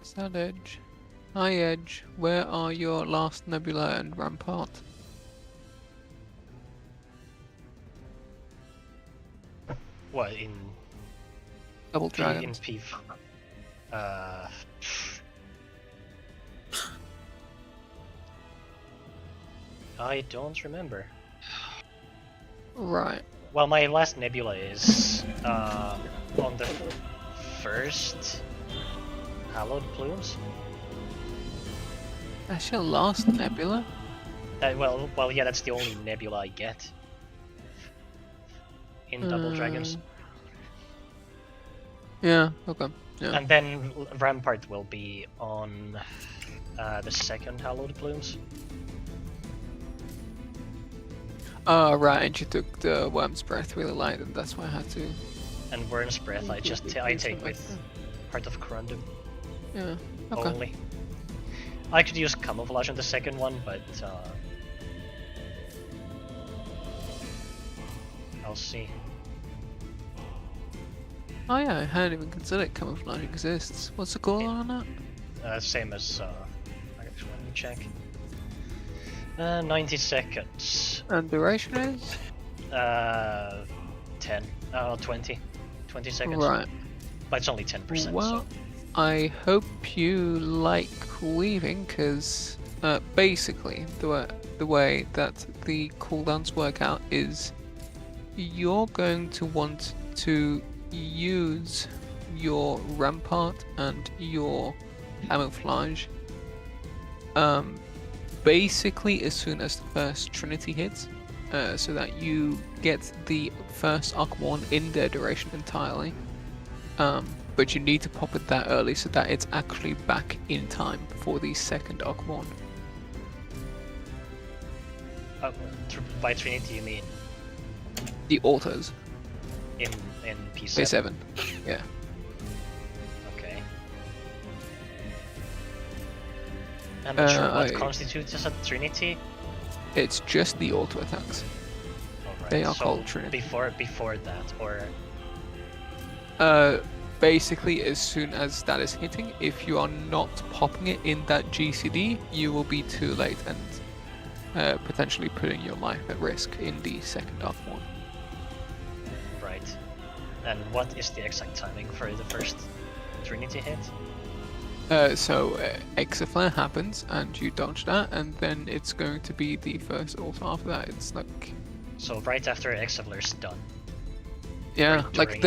Is that Edge? Hi Edge, where are your last Nebula and Rampart? What in Double in Dragons. PV? I don't remember. Right. Well, my last nebula is on the first hallowed plumes. That's your last Nebula? Well, yeah, that's the only nebula I get in Double Dragons. Yeah, okay. Yeah. And then Rampart will be on the second hallowed plumes. Oh, right, and you took the Worm's Breath really light, and that's why I had to... And Worm's Breath I take with Heart of Corundum. Yeah, okay. Only. I could use Camouflage on the second one, but I'll see. Oh yeah, I hadn't even considered Camouflage exists. What's the goal on that? Same as actually, let me check. 90 seconds. And duration is? 10. 20. 20 seconds. Right. But it's only 10%. Well, So. I hope you like weaving, because basically the way that the cooldowns work out is you're going to want to use your Rampart and your Camouflage basically as soon as the first Trinity hits, so that you get the first Arc 1 in their duration entirely. But you need to pop it that early so that it's actually back in time for the second Arc 1. By Trinity you mean? The autos. In P7? P7, yeah. Okay. I'm not sure what I- constitutes as a Trinity. It's just the auto attacks. Alright, They are so called Trinity. Before that, or Basically, as soon as that is hitting, if you are not popping it in that GCD, you will be too late and potentially putting your life at risk in the second Arc 1. right. And what is the exact timing for the first Trinity hit? So Exaflare happens and you dodge that, and then it's going to be the first auto after that. It's like, So right after Exaflare's done. yeah, Right like during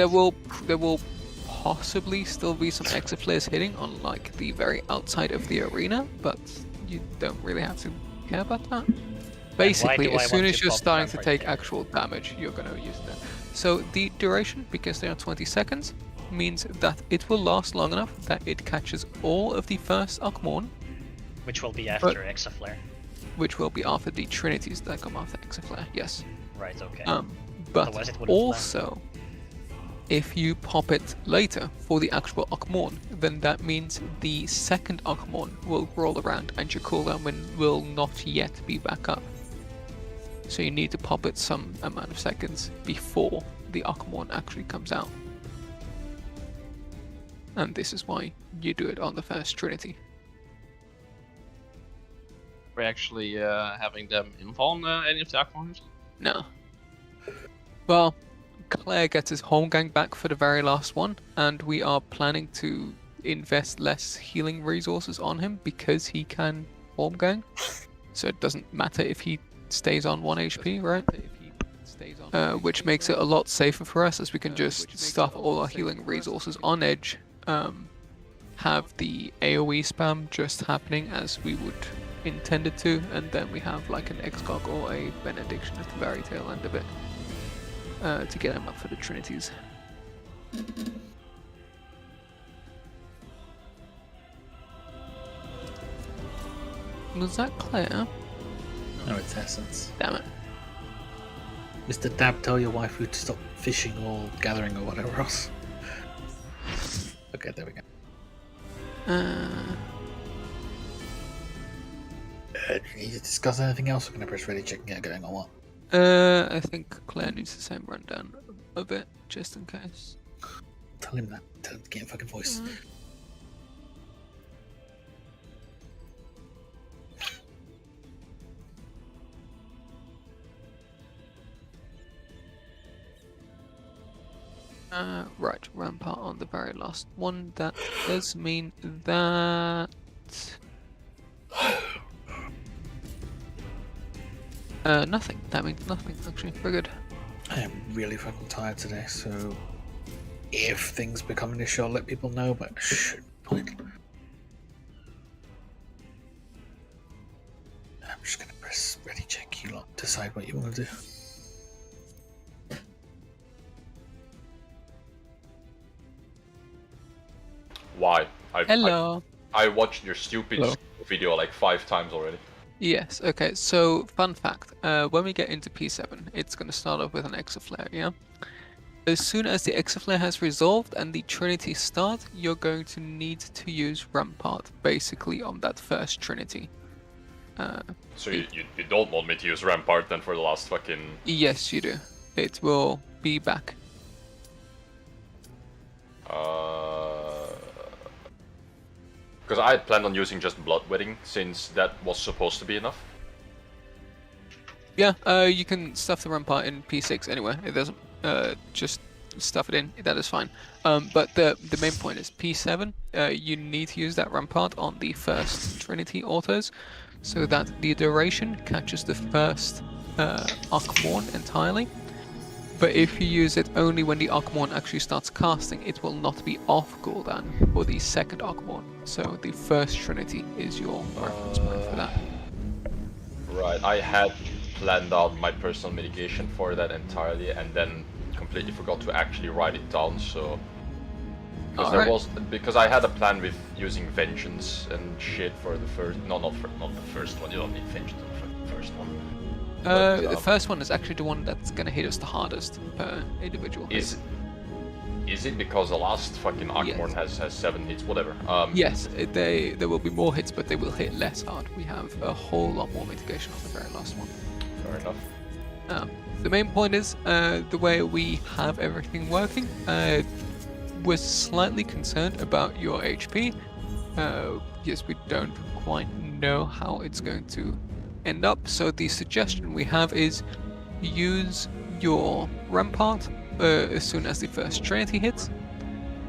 there will possibly still be some Exaflares hitting on like the very outside of the arena, but you don't really have to care about that. Basically, do I as soon want as to you're pop starting to Rampart take there? actual damage, you're going to use that. So the duration, because they are 20 seconds, means that it will last long enough that it catches all of the first Arcmorn, Which will be after Exaflare. which will be after the Trinities that come after Exaflare, yes. Right, okay. But Otherwise it wouldn't also, if you pop it later for the actual Arcmorn, then that means the second Arcmorn will roll around and your cooldown will not yet be back up. So you need to pop it some amount of seconds before the Arcmorn actually comes out. And this is why you do it on the first Trinity. We're actually having them involve any of the Aquamons? No. Well, Claire gets his home gang back for the very last one, and we are planning to invest less healing resources on him because he can home gang. So it doesn't matter if he stays on 1 HP, right? Which makes it a lot safer for us, as we can just stuff all our healing resources on Edge, have the AoE spam just happening as we would intended to, and then we have like an Excog or a Benediction at the very tail end of it to get him up for the Trinities. Was that Claire? No, it's Essence. Damn it. Mr. Dab, tell your wife to stop fishing or gathering or whatever else. Okay, there we go. Do you need to discuss anything else? We're going to press ready, checking out going on what? I think Claire needs the same rundown of it, just in case. Tell him that. Tell him to get in fucking voice. Right, rampart on the very last one. That does mean that. Nothing. That means nothing, actually. Very good. I am really fucking tired today, so if things become an issue, I'll let people know, but should I'm just gonna press ready check, you lot decide what you want to do. Why? Hello. I watched your stupid Hello. video like 5 times already. Yes, okay, so fun fact. When we get into P7, it's going to start off with an Exaflare, yeah? As soon as the Exaflare has resolved and the Trinity start, you're going to need to use Rampart, basically, on that first Trinity. So you don't want me to use Rampart then for the last fucking... Yes, you do. It will be back. Because I had planned on using just Bloodwedding, since that was supposed to be enough. Yeah, you can stuff the Rampart in P6 anyway. It doesn't, just stuff it in. That is fine. But the main point is P7. You need to use that Rampart on the first Trinity autos, so that the duration catches the first Archmorn entirely. But if you use it only when the Archmorn actually starts casting, it will not be off cooldown for the second Archmorn. So the first Trinity is your reference point for that. Right, I had planned out my personal mitigation for that entirely, and then completely forgot to actually write it down. So because I had a plan with using Vengeance and shit for the first, not the first one. You don't need Vengeance on the first one. The first one is actually the one that's gonna hit us the hardest per individual. Is it because the last fucking Archmorn has 7 hits, whatever? Yes, there will be more hits, but they will hit less hard. We have a whole lot more mitigation on the very last one. Fair enough. The main point is the way we have everything working. We're slightly concerned about your HP. Yes, we don't quite know how it's going to end up. So the suggestion we have is use your Rampart as soon as the first Trinity hits.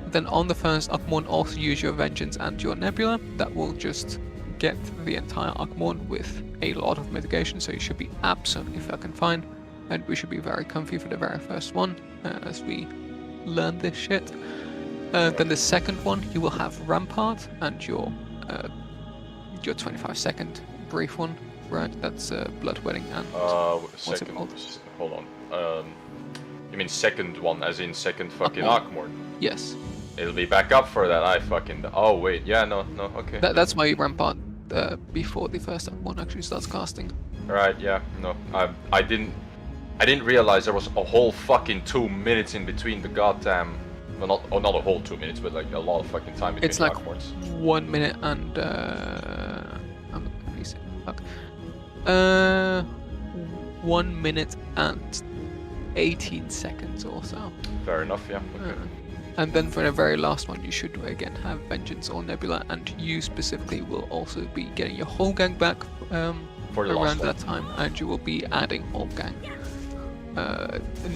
Then on the first Archmorn, also use your Vengeance and your Nebula. That will just get the entire Archmorn with a lot of mitigation, so you should be absolutely fucking fine. And we should be very comfy for the very first one as we learn this shit. Then the second one, you will have Rampart and your 25-second brief one. Right, that's Bloodwedding and Second. Hold on. You mean second one, as in second fucking Archmorn? Yes. It'll be back up for that. I fucking. Oh wait, yeah, no, okay. That's why you Rampart before the first one actually starts casting. Right, yeah, no, I didn't realize there was a whole fucking 2 minutes in between the goddamn. Well, not a whole 2 minutes, but like a lot of fucking time between it's like Archmorns. 1 minute and I'm gonna be sick. Fuck. 1 minute and 18 seconds or so. Fair enough, yeah. Okay. And then for the very last one, you should again have Vengeance or Nebula, and you specifically will also be getting your whole gang back For the around last that time, and you will be adding whole gang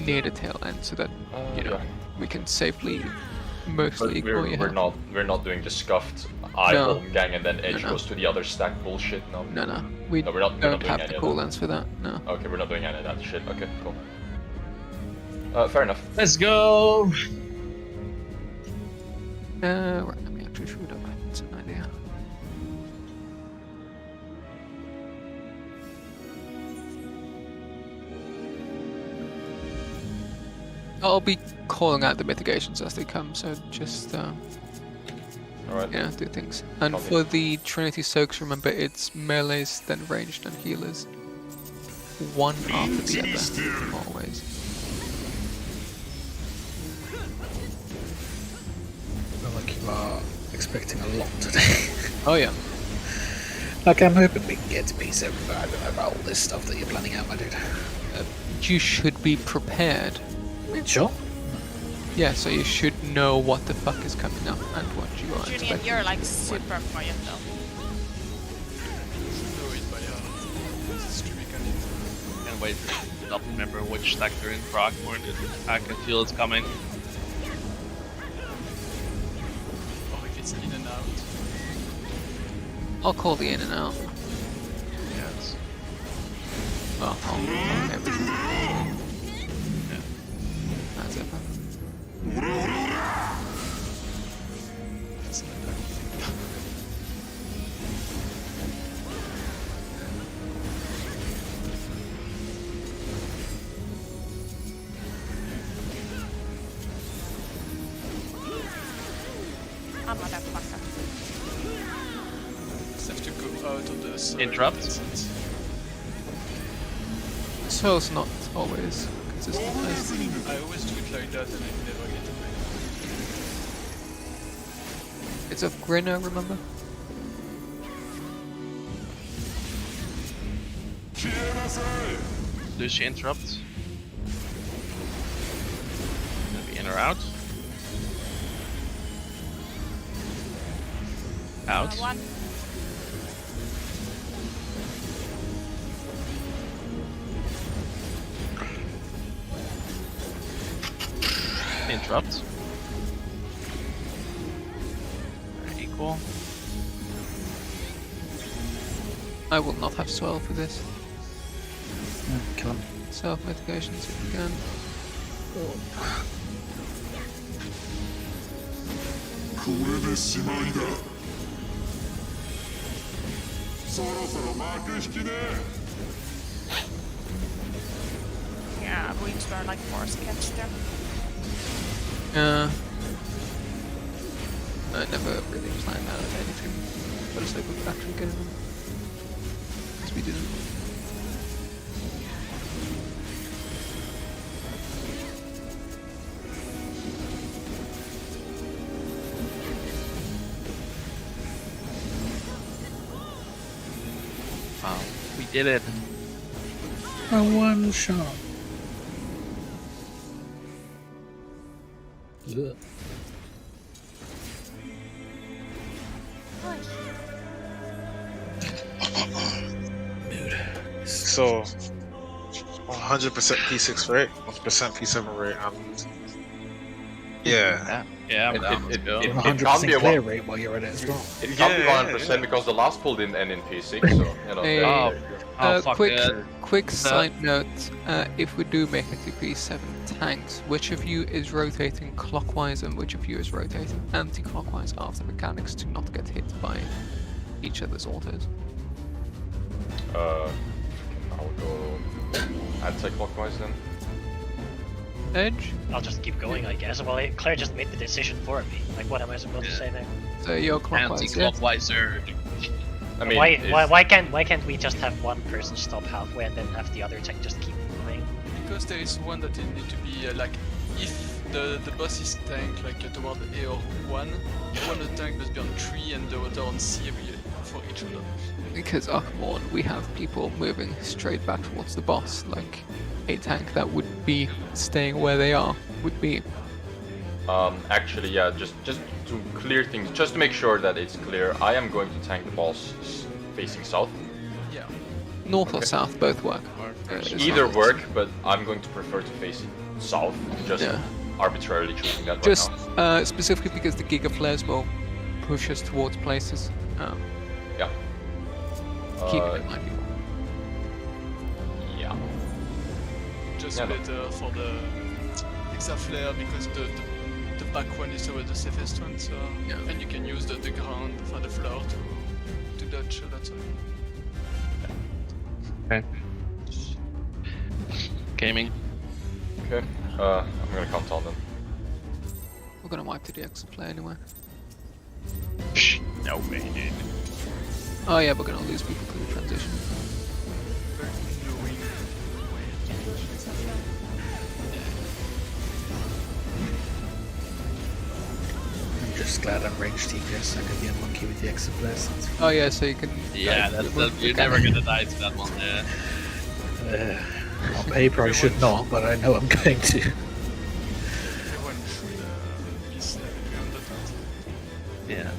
near the tail end, so that we can safely mostly ignore your head. We're not doing the scuffed home gang and then Edge goes to the other stack bullshit. No. We we're not don't doing have any the of cooldowns for that. No. Okay, we're not doing any of that shit. Okay, cool. Fair enough. Let's go! Right, let me actually shoot up. It's an idea. I'll be calling out the mitigations as they come, so just Alright. do things. And Copy. for the Trinity Soaks, remember it's melees, then ranged and healers. One after the other, always. I feel like you are expecting a lot today. Oh yeah. Like, I'm hoping we can get to P7, but I don't know about all this stuff that you're planning out, my dude. You should be prepared. Sure. Yeah, so you should know what the fuck is coming up and what you are Julian, expecting. you're like super quiet though. Can't wait to not remember which stack they're in for Archmorn. I can feel it's coming. and out. I'll call the in and out. Yes. Well, I'll everything. Yeah. That's it. That's not that. Ah, motherfucker. Just have to go out of the soil. Interrupt. That's it. Soil's not always consistent. I always do it like that and I never get away. It's a grinner, remember? Lucy interrupt. Gonna be in or out? Out. One. Interrupt. Equal. I will not have soil for this. Kill him. Self-medications if you can. これでしまいだ。そろそろ幕引きね。Yeah, ruins were like force catch there. I never really planned out anything for the sake of actually getting them. Because we didn't. Wow. We did it. A one shot. Ugh. Mood. So, 100% P6 rate, 100% P7 rate, and yeah. Yeah, I'm It- down. it- Let's go. it- 100% be a clear one- rate while you're at it as well. It can't be Yeah, 100% because the last pull didn't end in P6, so you know. Hey. Oh, oh fuck quick, that. quick side note: if we do make it to P7 tanks, which of you is rotating clockwise and which of you is rotating anti-clockwise after mechanics to not get hit by each other's autos? I'll go anti-clockwise then. Edge. I'll just keep going, I guess. Well, Claire just made the decision for me. Like, what am I supposed to say there? So you're clockwise. Yeah? Anti-clockwise. I mean, Why can't we just have one person stop halfway and then have the other tank just keep moving? Because there is one that need to be like, if the boss is tank like toward A or 1, one of the tank must be on 3 and the other on C for each other. Because up on we have people moving straight back towards the boss, like a tank that would be staying where they are would be. Actually, yeah, just to clear things, just to make sure that it's clear, I am going to tank the boss facing south. Yeah. North or south, both work. As Either long as- work, but I'm going to prefer to face it south, just Yeah. arbitrarily choosing that Just right now. specifically because the Giga Flares will push us towards places. Yeah. Keep it in mind, people. Yeah. Just Yeah, no. better for the Hexa Flare because the back one is always the safest one, so Yeah. and you can use the ground for the floor to dodge that. Okay. Gaming. Okay. I'm gonna count on them. We're gonna wipe to the exit play anyway. Shh. No way, dude. Oh yeah, we're gonna lose people to the transition. I'm just glad I'm ranged TPS. I could be a monkey with the exit blast. Oh yeah, so you can. Yeah, you're never gonna die to that one. Yeah. On paper I should not, but I know I'm going to. Everyone should be snapping on the front. Yeah.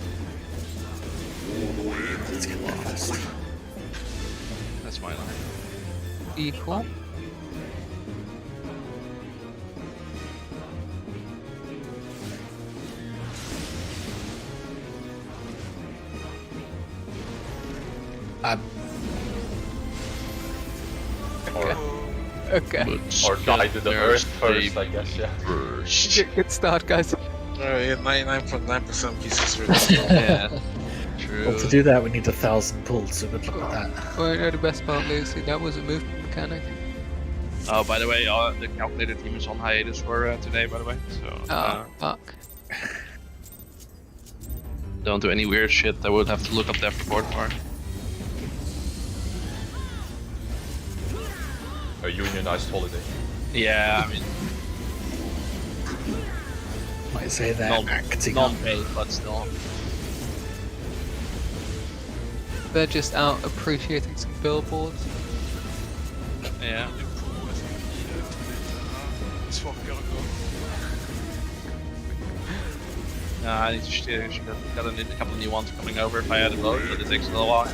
Let's get there first. That's my line. Equal. Okay. Or die to the earth first, I guess, yeah. Good start, guys. Yeah, 99.9% P6 rate. Yeah. Well, to True. do that, we need 1,000 pulls, so good luck with that. Well, you know the best part, Lucy, that was a movement mechanic. Oh, by the way, the calculator team is on hiatus for today, by the way. So Fuck. don't do any weird shit. I would have to look up that report for. A unionized holiday. Yeah, I mean, Might say they're acting up. non-paid, but still. They're just out appreciating some billboards. Yeah. It's for Virgo. I need to should have got a couple of new ones coming over if I had a vote, but it takes a little while.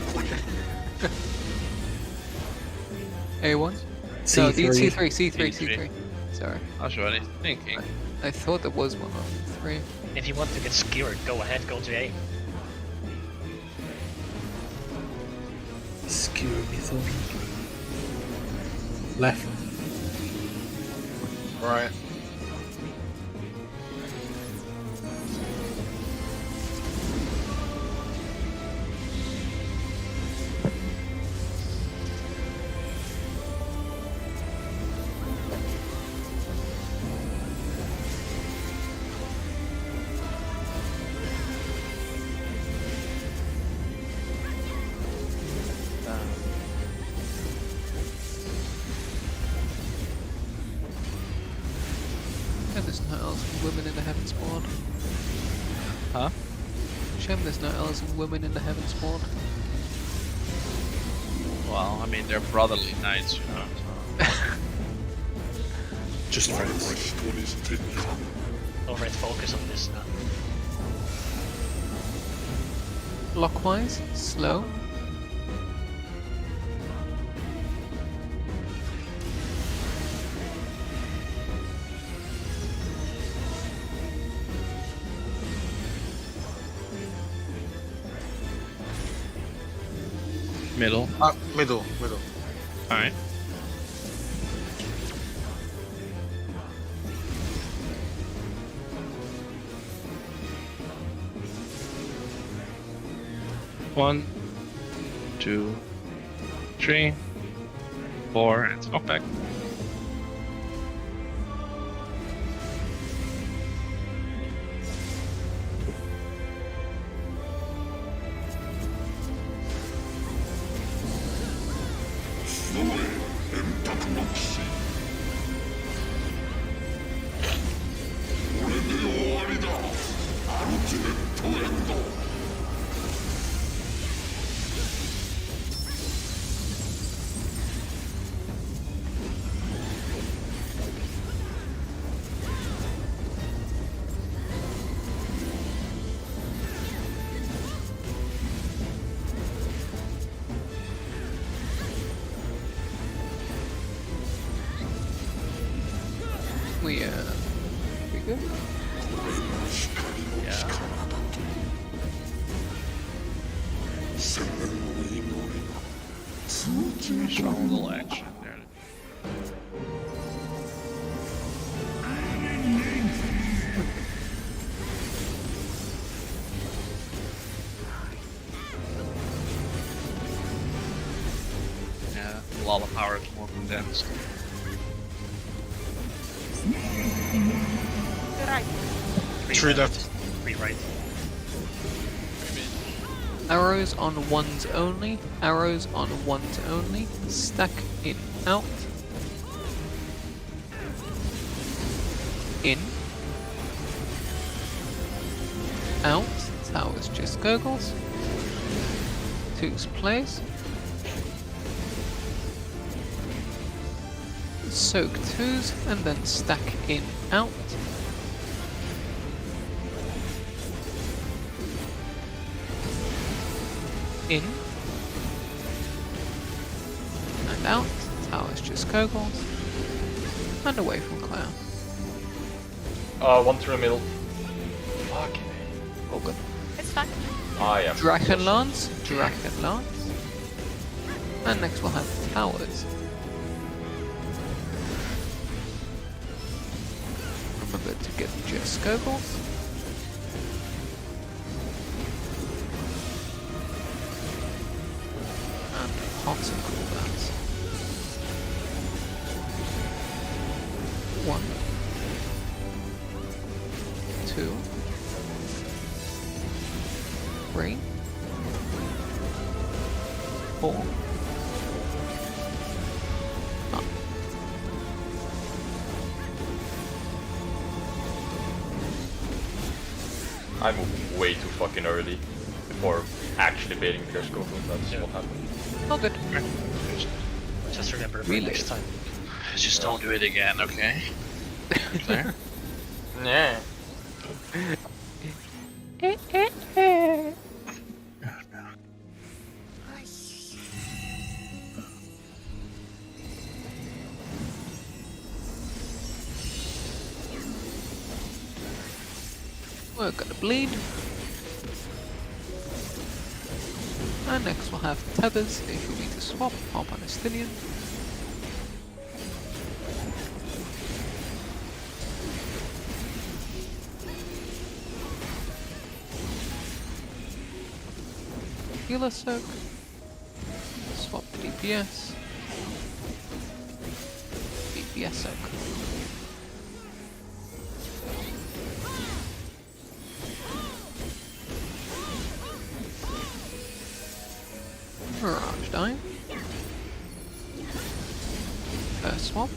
A1? C3. No, C3. Sorry. I was already thinking. I thought there was one on 3. If you want to get skewered, go ahead, go to A. Skew me thought. Left. Right. And there's no elves and women in the heaven spawn. Huh? Shame there's no elves and women in the heaven spawn. Well, I mean, they're brotherly knights, you know. So. Just friends. Alright, focus on this now. Clockwise, slow. Middle. Middle. Alright. One, 2, 3, 4, and knockback. We good? Yeah. Strong little action there. Yeah, a lot of power is more condensed. Right. Three left. 3 right. Arrows on ones only. Arrows on ones only. Stack in, out. In. Out. Towers just gurgles. Twos plays. Soak twos and then stack in, out. In and out, towers just gurgles, and away from Clown. One through the middle. Fucking All good. It's fine. yeah. Dragon Lance, Dragon Lance. And next we'll have towers. Remember to get just goggles. And pots and cooldowns. 1, 2, 3, 4. I moved way too fucking early before actually baiting the Gersko. That's what happened. All good. Just remember for Really? next time. Just don't do it again, okay? Clear? Yeah. We're gonna bleed. And next we'll have tethers if we need to swap, hop on a Stillion. Healer soak. Swap to DPS. DPS soak. Mirage Dive. First swap.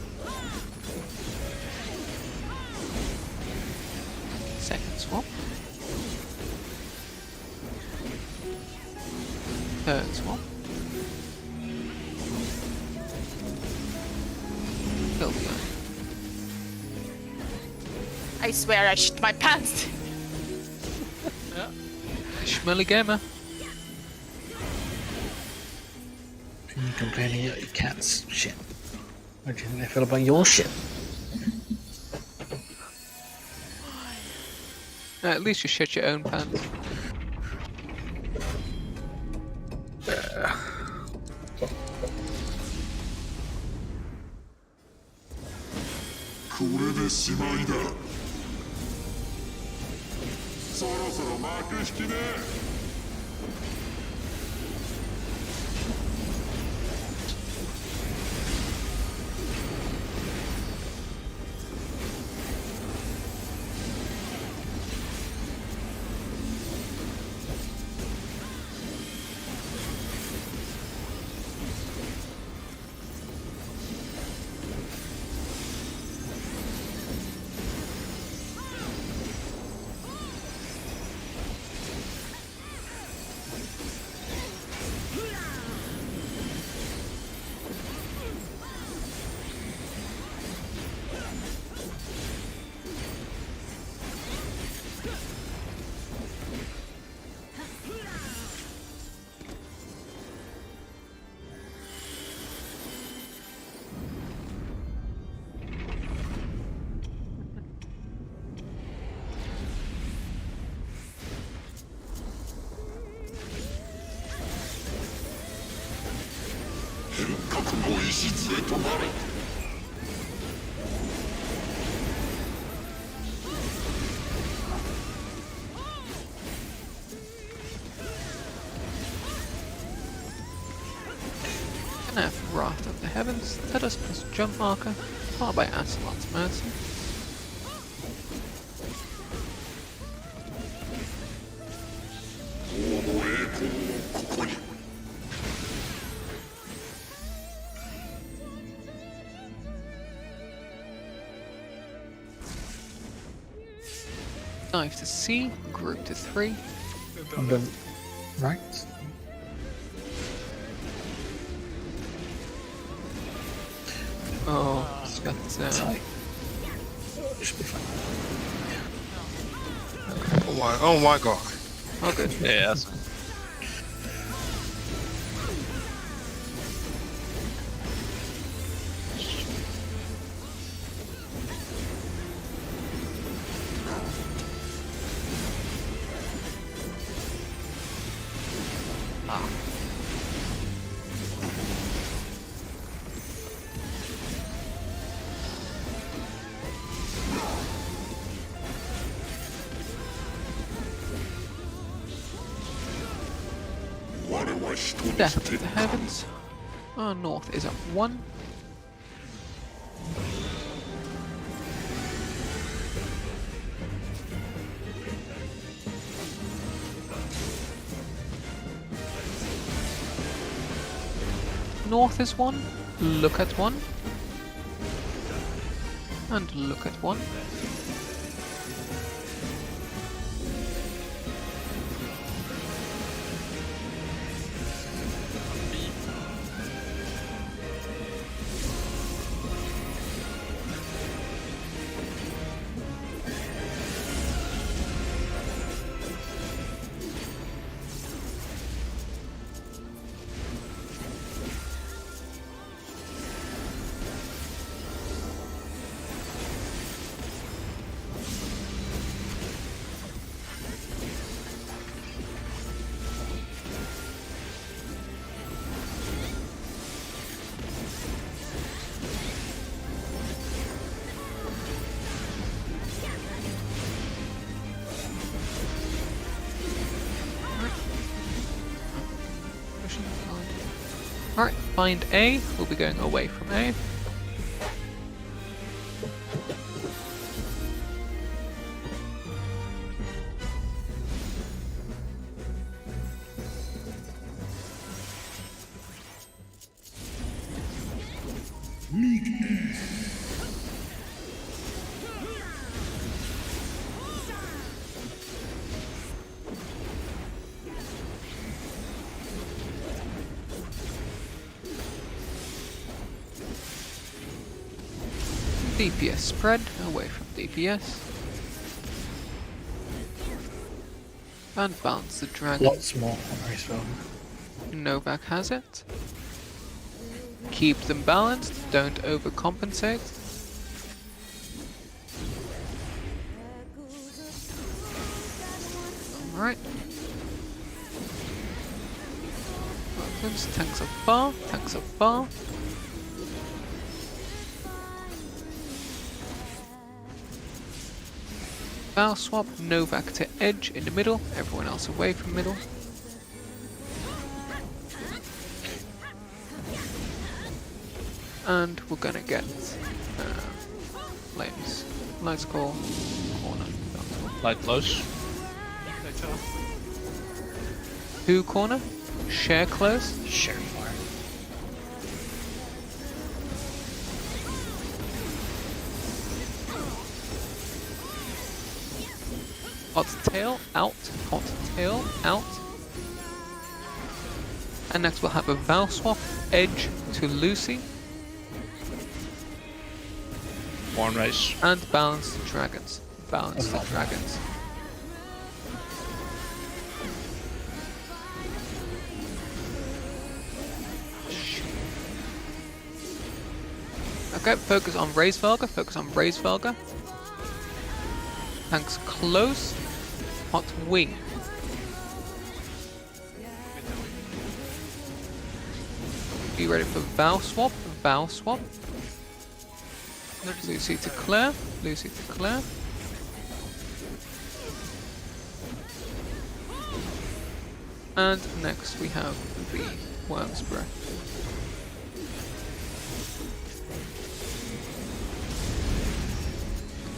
Second swap. Third swap. Kill the guy. I swear I shit my pants. Schmelly gamer. You complaining about your cat's shit. What do you think they feel about your shit? At least you shit your own pants. Gonna have Wrath of the Heavens, Tethers plus Jump Marker, followed by Acelot's Mercy. Dive to C, group to 3. And then, right? Oh, it's got Tight. Should be fine. Oh my god. Oh good. Yeah, that's Death to the heavens. Our north is at 1. North is 1. Look at 1. And look at 1. Alright, find A. We'll be going away from A. DPS spread away from DPS. And balance the dragon. Lots more on Racewell. Novak has it. Keep them balanced, don't overcompensate. Alright. Tanks up far, tanks up far. Bow swap, Novak to edge in the middle, everyone else away from middle. And we're gonna get flames. Lights call, corner. Light close. Who corner? Share close. Share far. Hot tail out, hot tail out. And next we'll have a Val swap, edge to Lucy. One race. And balance the dragons. Balance the dragons. Okay, focus on Raise Velga, focus on Raise Velga. Tanks close. Hot wing. Be ready for Val swap, Val swap. Lucy to Claire, Lucy to Claire. And next we have the Worm's Breath.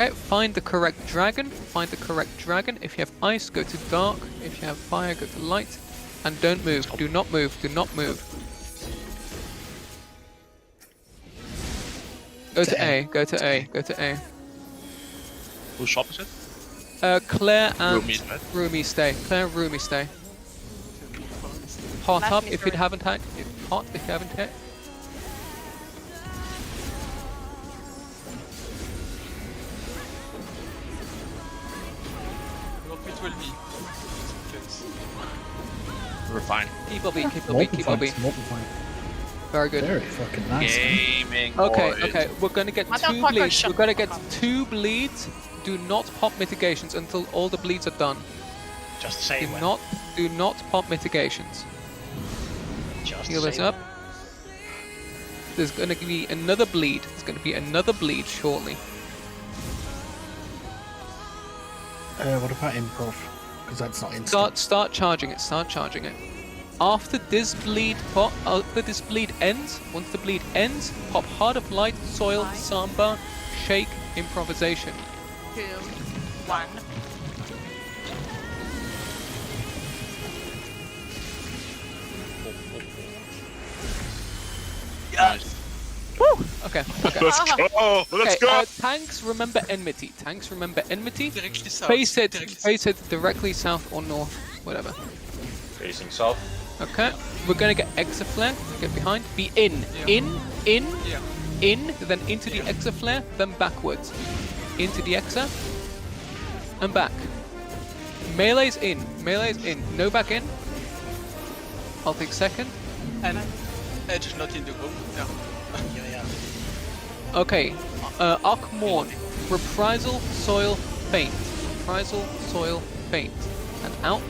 Okay, find the correct dragon, find the correct dragon. If you have ice, go to dark. If you have fire, go to light. And don't move, do not move, do not move. Go to A, go to A, go to A. Whose shop is it? Claire and Rumi, right? Rumi stay. Claire and Rumi stay. Hot Left up me if you through. haven't hit. Hot if you haven't hit. Drop it will be. We're fine. Keep LB, keep LB, keep LB. Multiplying. Very good. Very fucking nice. Gaming. Okay, boys. okay, we're gonna get 2 Motherfucker, bleeds. shut We're gonna the get fuck up. 2 bleeds. Do not pop mitigations until all the bleeds are done. Just say when. Do not pop mitigations. Just Heal say this up. There's gonna be another bleed. There's gonna be another bleed shortly. What about improv? Because that's not instant. Start charging it. Start charging it. after this bleed ends, once the bleed ends, pop Heart of Light, Soil, Samba, Shake, Improvisation. 2, 1. Nice. Woo! Okay. Let's go! Let's Okay, go! tanks remember enmity. Tanks remember enmity. Directly south. Face it. Directly Face it directly south or north, whatever. Facing south. Okay. We're gonna get Exaflare. Get behind. Be in. Yeah. In. Yeah. In. Then into the Exaflare. Then backwards. Into the Exa. And back. Melee's in. Melee's in. No back in. I'll take second. And Edge not in the group. Yeah. Yeah. Okay. Arkmorn. Reprisal. Soil. Faint. Reprisal. Soil. Faint. And out.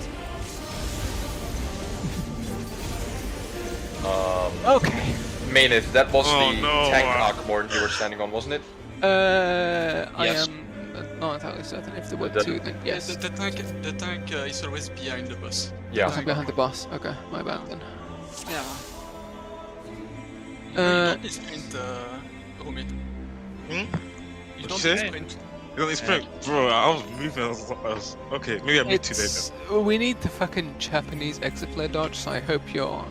Okay. Maineth, that was Oh, the no. tank Arkmorn you were standing on, wasn't it? I Yes. am not entirely certain if there were The- two, then yes. The tank is always behind the boss. Yeah. I'm behind the boss. Okay, my bad then. Yeah. You Uh, don't need sprint, Rumi. Hmm? You What'd don't you need say? sprint. You don't expect, bro, I was moving, I was okay, maybe I moved too late It's, we need the fucking Japanese Exaflare dodge, so I hope you're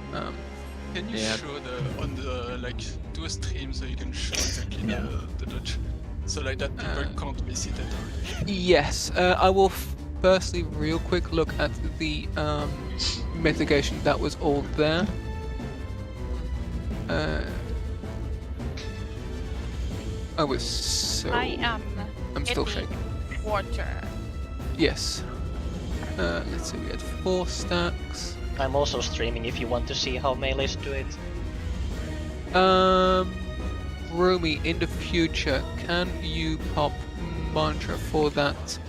Can you Yeah. show on the like do a stream so you can show exactly the dodge, so like that people can't miss it at all. Yes, I will firstly real quick look at the mitigation that was all there. I was so... I am I'm still hitting shaking. water. Yes. Let's see, we had 4 stacks. I'm also streaming if you want to see how melees do it. Rumi, in the future, can you pop mantra for that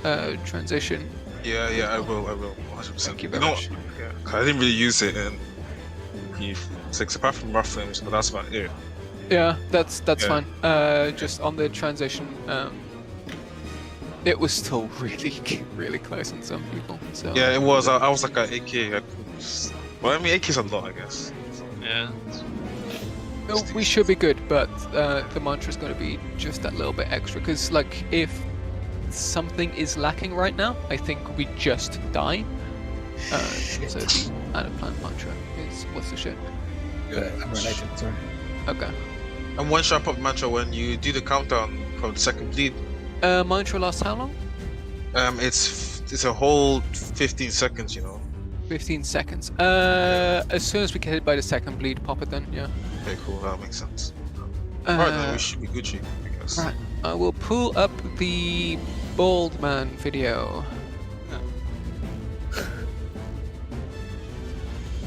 transition? Yeah, I will, 100%. Thank you You very know, much. yeah, 'cause I didn't really use it in P6 apart from rough flames, but that's about it. Yeah, that's Yeah. fine. Just on the transition, it was still really close on some people. So Yeah, it was. I was like an AK. Well, I mean, AK's a lot, I guess. Yeah. Oh, we should be good, but the mantra is going to be just that little bit extra. Because like, if something is lacking right now, I think we just die. So the out-of-plan mantra is what's the shit? I'm related, sorry. Okay. And one sharp up mantra when you do the countdown from the second bleed. Mantra lasts how long? It's a whole 15 seconds, you know. 15 seconds. As soon as we get hit by the second bleed, pop it then. Yeah. Okay, cool. That makes sense. Alright, then we should be Gucci, I guess. Right. I will pull up the bald man video.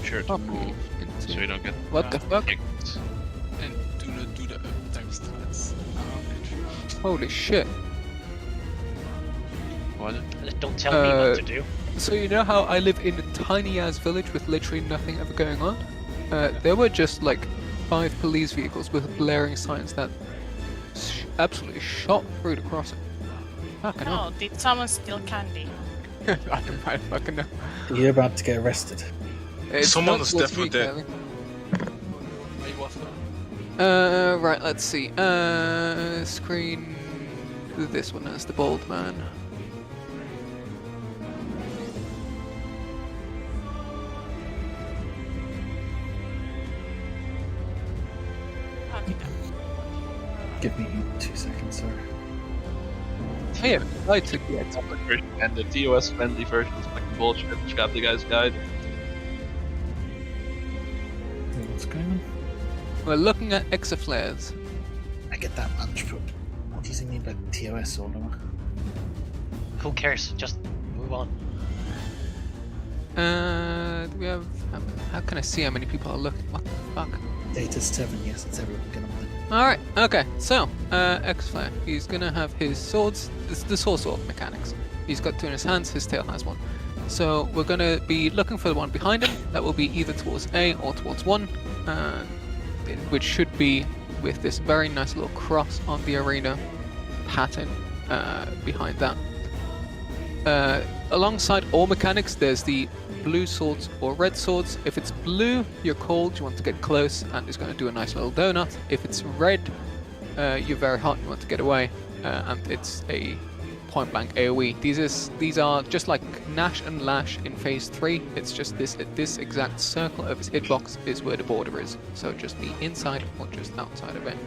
Sure to Copy move into- so you don't get What the fuck? kicked. And do not do the uptime strats. Holy shit. What? Don't tell me what to do. So you know how I live in a tiny ass village with literally nothing ever going on? There were just like 5 police vehicles with blaring signs that absolutely shot through the crossing. Fucking hell. No, did someone steal candy? I don't fucking know. You're about to get arrested. It's Someone not is towards definitely me, dead. Kelly. My waffle. Right, let's see. Screen this one as the bald man. Okay. Give me 2 seconds, sorry. Oh yeah, I took the X. And the TOS friendly version is fucking bullshit. Just got the guy's guide. What's going on? We're looking at exaflares. I get that much, but what does he mean by TOS or whatever? Who cares? Just move on. Do we have? How can I see how many people are looking? What the fuck? Data's 7, yes, it's everyone going on then. Alright, okay, so, X-Flare. He's gonna have his swords, the sword mechanics. He's got 2 in his hands, his tail has 1. So, we're gonna be looking for the one behind him. That will be either towards A or towards 1, which should be with this very nice little cross on the arena pattern behind that. alongside all mechanics, there's the blue swords or red swords. If it's blue, you're cold, you want to get close, and it's going to do a nice little donut. If it's red, you're very hot, you want to get away, and it's a point-blank AoE. These are just like Nash and Lash in Phase 3. It's just this exact circle of his hitbox is where the border is. So just the inside or just outside of it.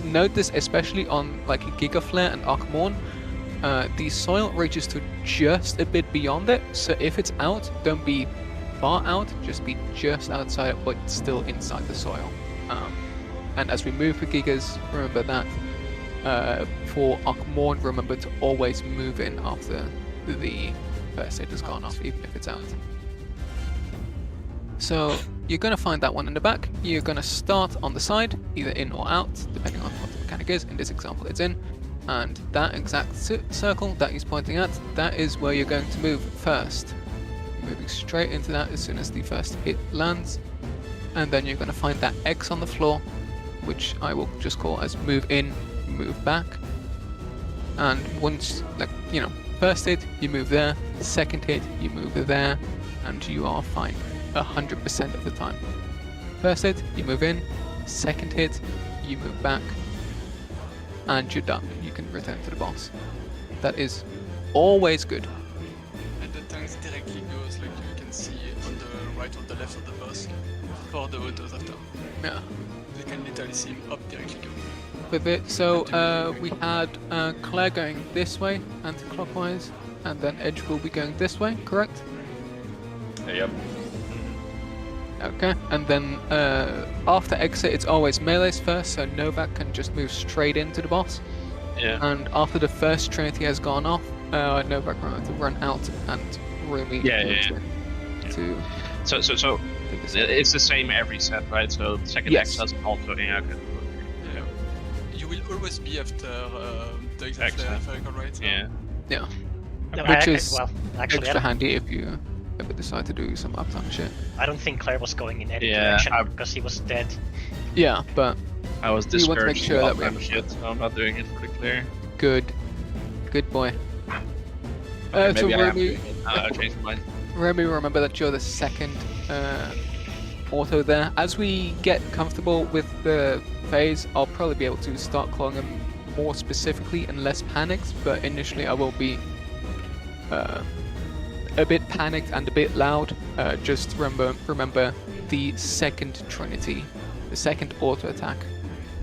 Note this especially on like Giga Flare and Archmorn. The soil reaches to just a bit beyond it. So if it's out, don't be far out. Just be just outside it, but still inside the soil. And as we move for Gigas, remember that. For Archmorn, remember to always move in after the first hit has gone off, even if it's out. So you're going to find that one in the back. You're going to start on the side, either in or out, depending on what the mechanic is. In this example, it's in. And that exact circle that he's pointing at, that is where you're going to move first. Moving straight into that as soon as the first hit lands. And then you're going to find that X on the floor, which I will just call as move in, move back. And once, like, you know, first hit, you move there, second hit, you move there, and you are fine 100% of the time. First hit, you move in, second hit, you move back, and you're done. You can return to the boss. That is always good. And the tanks directly goes, like you can see on the right or the left of the boss for the autos after. Yeah. They can literally see him up directly go. With it, so we had Claire going this way, anti-clockwise, and then Edge will be going this way, correct? Yep. Okay, and then after exit, it's always melees first, so Novak can just move straight into the boss. Yeah. And after the first Trinity has gone off, Novak will have to run out and Rumi to So it's the same every set, right? So the second Yes. X has also Yeah. You will always be after the exact flare, if I recall right. Yeah. Yeah. No, Which is actually, extra handy if you ever decide to do some uptime shit. I don't think Claire was going in any Yeah, direction because he was dead. Yeah, but I was We want to make discouraged sure that we about have- shit, so I'm not doing it for the clear. good boy. Okay, So maybe I am Rumi, doing it. I changed mine. Remy, remember that you're the second auto there. As we get comfortable with the phase, I'll probably be able to start calling them more specifically and less panicked, but initially I will be a bit panicked and a bit loud. Just remember the second Trinity, the second auto attack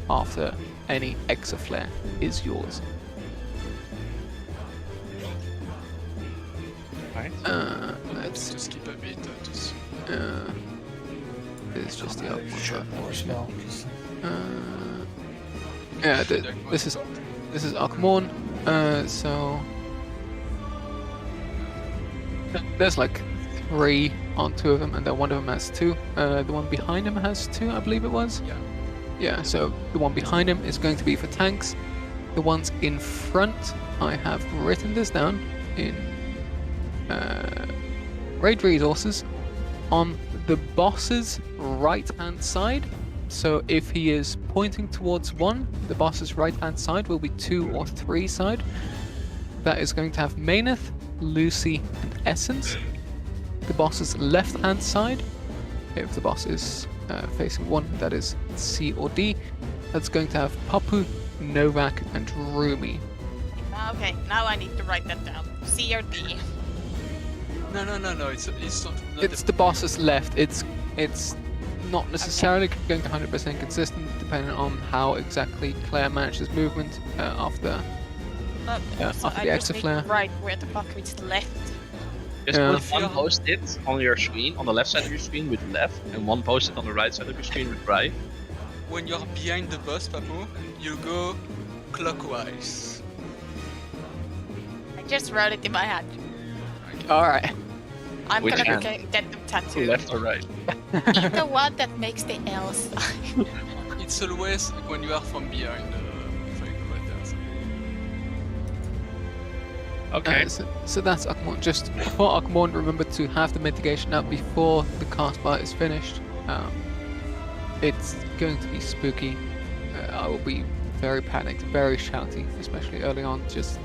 after any Exa Flare is yours. Right. Let's To skip a bit to see. it's just the other Short one. more as well. Yeah, this is Archmorn. So there's like 3 on 2 of them, and then one of them has 2. The one behind him has 2, I believe it was. Yeah. Yeah. So the one behind him is going to be for tanks. The ones in front, I have written this down in raid resources on the boss's right hand side. So if he is pointing towards one, the boss's right hand side will be 2 or 3 side. That is going to have Maineth, Lucy, and Essence. The boss's left hand side, if the boss is facing one, that is C or D, that's going to have Papu, Novak, and Rumi. Okay, now I need to write that down. C or D. No, it's not. It's the boss's left. It's not necessarily going to 100% consistent, depending on how exactly Claire manages movement after So after I the just extra need flare. to write where the fuck is left. Just Yeah. put one post-it on your screen, on the left side of your screen with left, and one post-it on the right side of your screen with right. When you're behind the boss, Papu, you go clockwise. I just wrote it in my head. All right. I'm Which gonna hand? get them tattooed. Left or right? The one that makes the L sign. It's always when you are from behind. If I recall right there. Okay. So that's Akmon. Just for Akmon, remember to have the mitigation out before the cast bar is finished. It's going to be spooky. I will be very panicked, very shouty, especially early on. Just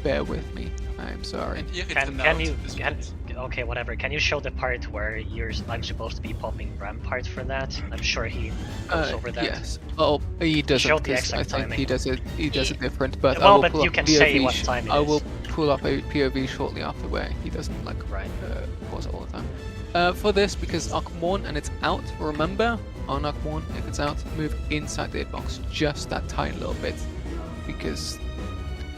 bear with me. I'm sorry. And here it's Can an you out. can okay whatever? Can you show the part where you're like supposed to be popping Rampart for that? I'm sure he goes over that. Yes. Well, he doesn't. showed the 'Cause I exact think timing. he does it. He does it different. But I Well, will but pull you up can a say POV what time it I will is. pull up a POV shortly after where he doesn't like Right. pause it all the time. For this, because Akmorn and it's out. Remember, on Akmorn, if it's out, move inside the hitbox just that tiny little bit, because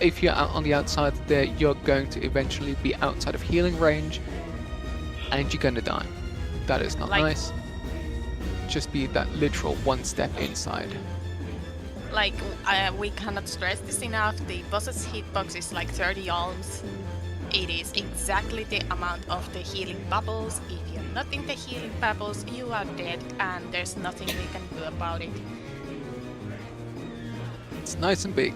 if you're out on the outside there, you're going to eventually be outside of healing range, and you're gonna die. That is not Like- nice. Just be that literal one step inside. Like, we cannot stress this enough. The boss's hitbox is like 30 alms. It is exactly the amount of the healing bubbles. If you're not in the healing bubbles, you are dead, and there's nothing we can do about it. It's nice and big.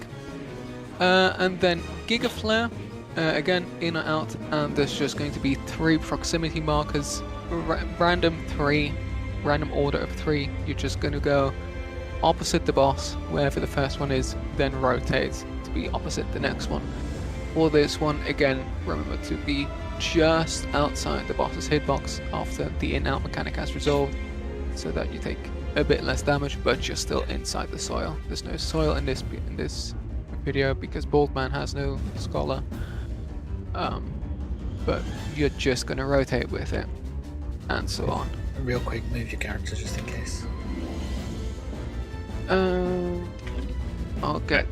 And then Giga Flare, again in or out, and there's just going to be 3 proximity markers, random order of 3. You're just going to go opposite the boss, wherever the first one is, then rotate to be opposite the next one. For this one, again, remember to be just outside the boss's hitbox after the in-out mechanic has resolved, so that you take a bit less damage, but you're still inside the soil. There's no soil in this video because Baldman has no scholar, but you're just gonna rotate with it, and so on. Real quick, move your character just in case. I'll get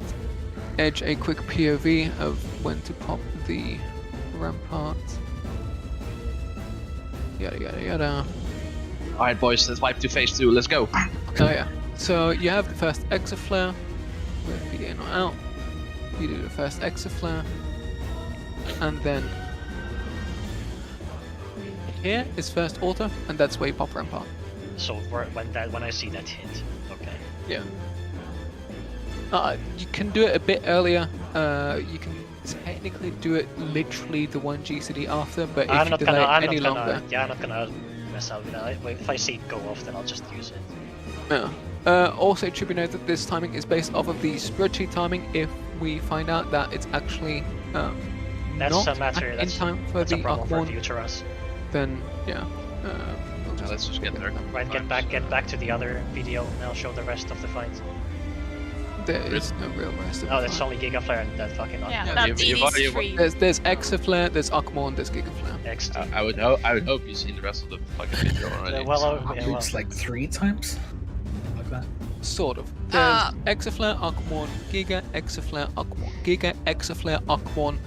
Edge a quick POV of when to pop the rampart. Yada yada yada. Alright, boys, let's wipe to phase 2. Let's go. Oh yeah. So you have the first Exaflare with the in or out. You do the first Exaflare, and then here is first auto, and that's where you pop rampart. So when I see that hit, okay. Yeah. You can do it a bit earlier. You can technically do it literally the 1 GCD after, but if you delay any longer, I'm not gonna mess out with that. If I see it go off, then I'll just use it. yeah. Also, it should be noted that this timing is based off of the spreadsheet timing. If we find out that it's actually That's not a matter. in That's, time for that's the a problem for Akmorn, future us. then yeah. We'll Now let's just get there. Right, get back to the other video, and I'll show the rest of the fight. There is no real rest of Oh, the that's fight. only Giga Flare and that fucking Yeah, Yeah, that's you've it already- is free. There's Exaflare, there's Akmorn, there's Gigaflare. XD. I would hope you've seen the rest of the fucking video already. It's like 3 times? Like that? Sort of. There's Exaflare, Akmorn, Giga, Exaflare, Akmorn, Giga, Exaflare, Akmorn,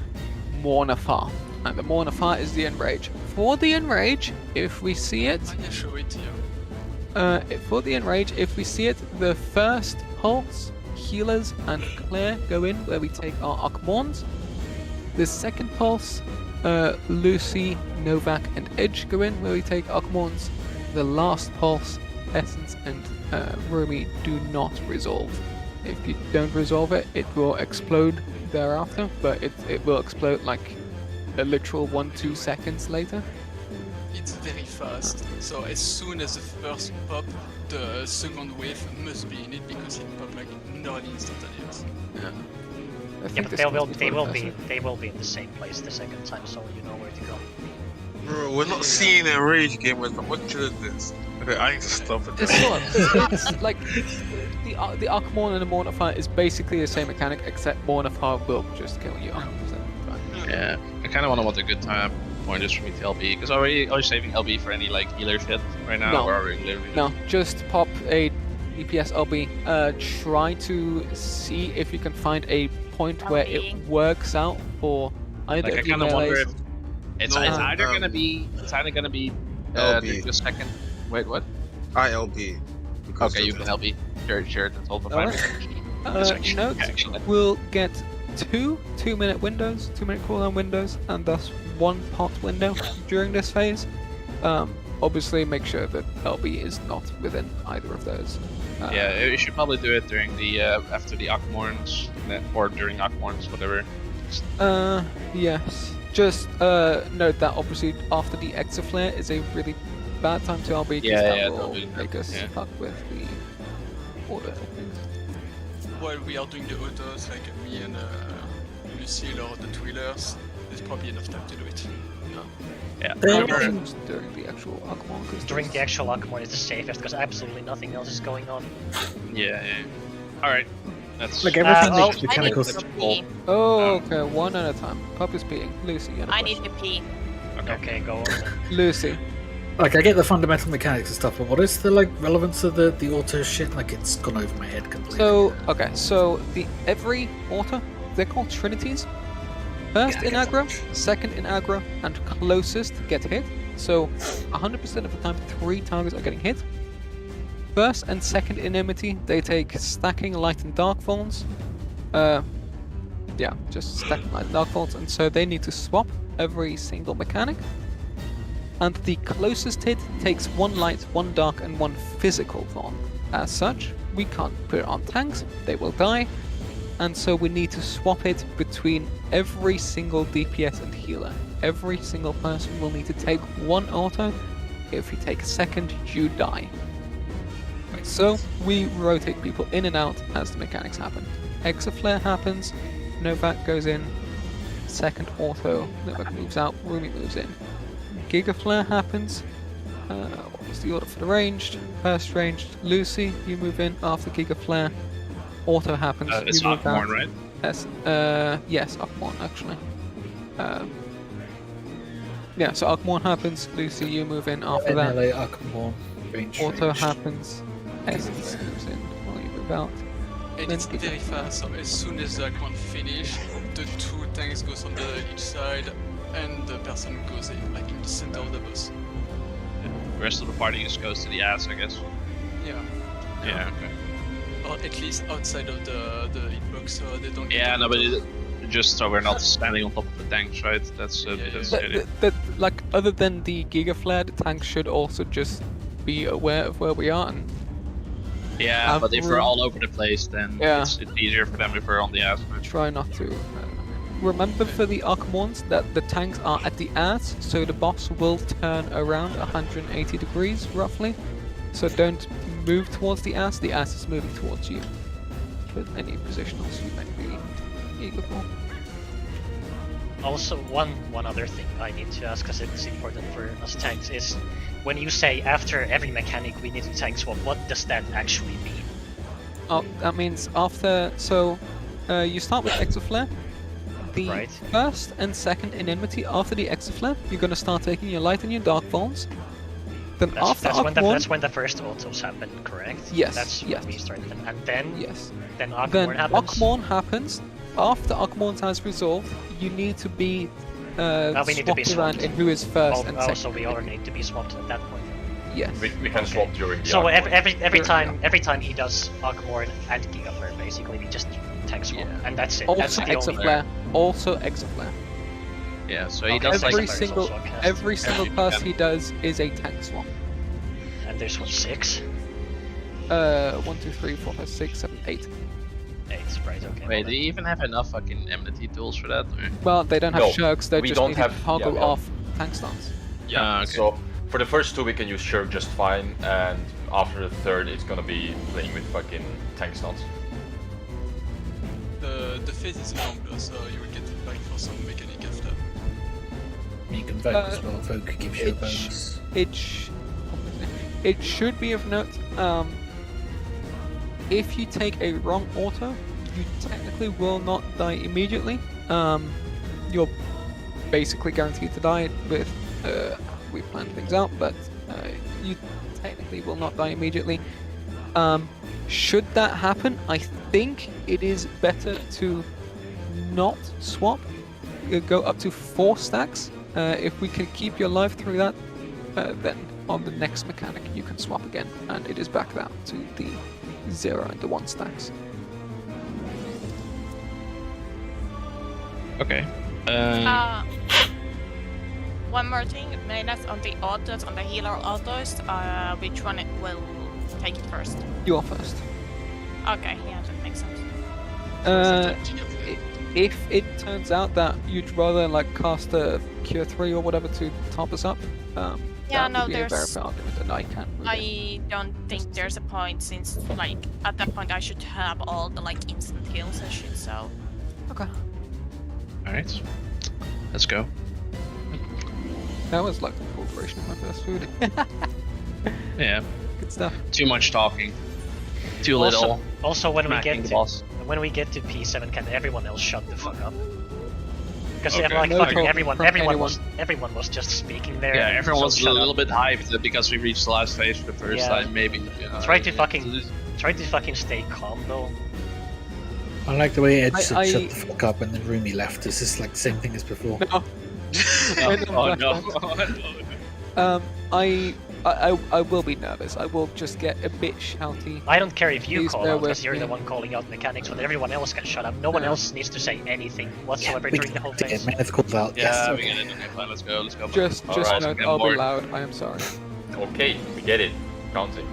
Mornafar. And the Mornafar is the Enrage. For the Enrage, if we see it, I can show it here. for the Enrage, if we see it, the first pulse, Healers and Claire go in where we take our Akmorns. The second pulse, Lucy, Novak and Edge go in where we take Akmorns. The last pulse, Essence and Rumi do not resolve. If you don't resolve it, it will explode thereafter, but it will explode like a literal 1-2 seconds later. It's very fast, so as soon as the first pop, the second wave must be in it because it popped like nearly instantaneous. Yeah. I Yeah, think but this they one's will before the be first they will be in the same place the second time, so you know where to go. Bro, we're not seeing a rage game with what is this? Okay, I need to stop it. one. It's sort of, it's like the Akmorn and the Mornafar is basically the same mechanic, except Mornafar will just kill you 100% of the time. Yeah, I kind of want a good time pointers for me to LB, because are you saving LB for any like healer shit right now? No. Or are we literally No, just pop a DPS LB. Try to see if you can find a point where it LB. works out for either like I of your kind of wonder melees. if it's No, either gonna be LB. just a second. Wait, what? ILB. because Okay, you of can the- help me. Sure, that's all fine. Alright. That's actually- Note, actually- we'll get 2-minute windows, 2-minute cooldown windows, and thus 1 pot window during this phase. Obviously, make sure that LB is not within either of those. Yeah, you should probably do it during the after the Akmorns or during Akmorns, whatever. Yes. Just note that obviously after the Exaflare is a really bad time to LB because that will that'll be- make us yeah. fuck with the order of things. While we are doing the autos, like me and Lucille or the Twillers, there's probably enough time to do it. Yeah. There Maybe are- just during the actual Agumon. 'Cause During the there's- actual Agumon is the safest because absolutely nothing else is going on. Yeah. Alright. That's Like everything oh, makes I need mechanical. to pee. Oh, okay, one at a time. Pup is peeing. Lucy, you had a I need question. to pee. Okay, go on then. Lucy. Like I get the fundamental mechanics and stuff, but what is the like relevance of the auto shit? Like it's gone over my head completely. So okay, so every auto, they're called trinities. First Yeah, I in get aggro, that. second in aggro, and closest get hit. So 100% of the time, 3 targets are getting hit. First and second in enmity, they take stacking light and dark falls. Yeah, just stacking light and dark falls, and so they need to swap every single mechanic. And the closest hit takes 1 light, 1 dark, and 1 physical thorn. As such, we can't put it on tanks, they will die, and so we need to swap it between every single DPS and healer. Every single person will need to take 1 auto. If you take a second, you die. So we rotate people in and out as the mechanics happen. Exaflare happens, Novak goes in, second auto, Novak moves out, Rumi moves in. Gigaflare happens. What was the order for the ranged? First ranged, Lucy, you move in after Gigaflare. Auto happens. it's you move Aquamorn, out. right? Yes, Aquamorn actually. Yeah, so Aquamorn happens. Lucy, you move in after that. NLA Agumon range. Auto range. happens. Essence moves in while you move out. And Then it's Giga. very fast, so as soon as the Aquan finish, the 2 tanks goes on each side, and the person goes in, like in the center of the bus. The rest of the party just goes to the ass, I guess. Yeah. Yeah, okay. Or at least outside of the hitbox, so they don't get Yeah, no, but auto. just so we're not standing on top of the tanks, right? That's Yeah, yeah. that's But, it. like, other than the Gigaflare, the tanks should also just be aware of where we are. And Yeah, but if we're room. all over the place, then Yeah. it's easier for them if we're on the ass. try not to. Remember for the Archmons that the tanks are at the ass, so the boss will turn around 180 degrees roughly. So don't move towards the ass is moving towards you. But any positionals you might be eager for. Also, one other thing I need to ask, because it's important for us tanks, is when you say after every mechanic we need to tank swap, what does that actually mean? Oh, that means after. So you start with Exaflare. The Right. first and second in enmity after the Exaflare, you're gonna start taking your light and your dark falls. Then after That's Archmon, when the first autos happen, correct? Yes, That's yes. when we started, and then yes. then Then Agumon happens. Agumon happens. After Agumon has resolved, you need to be we need to be swapped around swapped. in who is first and second. So we all need to be swapped at that point. Yes. We can swap during the So Agumon. every time he does Agumon and Gigaflare, basically we just tank swap, Yeah. and that's it. Also That's the only. Exaflare. Also Exaflare. Yeah, so he Okay, does so Every Exaflare like is single also a cast. every single Yeah. pass he does is a tank swap. And there's what, 6? 1, 2, 3, 4, 5, 6, 7, 8. 8, right? Okay. Wait, well do you even have enough fucking enmity tools for that? Or? Well, they don't have No, shirks. They we just don't need have- to toggle yeah, yeah. off tank stance. Yeah. Ah, okay. So for the first 2 we can use Shirk just fine, and after the third it's gonna be playing with fucking tank stunts. The phase is long though, so you will get it back for some mechanic after. You can vote as well. Vote gives you a bonus. It should be of note. If you take a wrong auto, you technically will not die immediately. You're basically guaranteed to die with. We planned things out, but you technically will not die immediately. Should that happen, I think it is better to not swap. Go up to 4 stacks. If we can keep you alive through that, then on the next mechanic you can swap again, and it is back down to the 0 and the 1 stacks. Okay. One more thing, Menas, on the autos, on the healer autos, which one will take it first? You are first. Okay, yeah, that makes sense. If it turns out that you'd rather like cast a Cure 3 or whatever to top us up, Yeah, that no, would be a very there's- fair argument, and I can't. I don't think there's a point, since like at that point I should have all the like instant heals and shit. So Okay. Alright. Let's go. That was like the corporation of my first food. Yeah. Good stuff. Too much talking. Too Also, little. also when we smacking get the to boss. P7, can everyone else shut the fuck up? Because Okay. like No fucking talking everyone, from anyone. everyone was just speaking there. Yeah, everyone was so a shut little up. bit hyped because we reached the last phase for the first Yeah. time, maybe. You know, Try to it's- fucking stay calm though. I like the way Edge said I- shut the fuck up and then Rumi left. This is like the same thing as before. No. Oh no. I will be nervous. I will just get a bit shouty. I don't care if you Please call bear out because with you're the me. one calling out mechanics, but everyone else can shut up. No one Yeah. else needs to say anything whatsoever we during the whole get phase. Maneth called out. Yeah, Yes. we get it. Okay, fine, let's go. Just Alright, note, get I'll be bored. loud. I am sorry. Okay, we get it. Counting.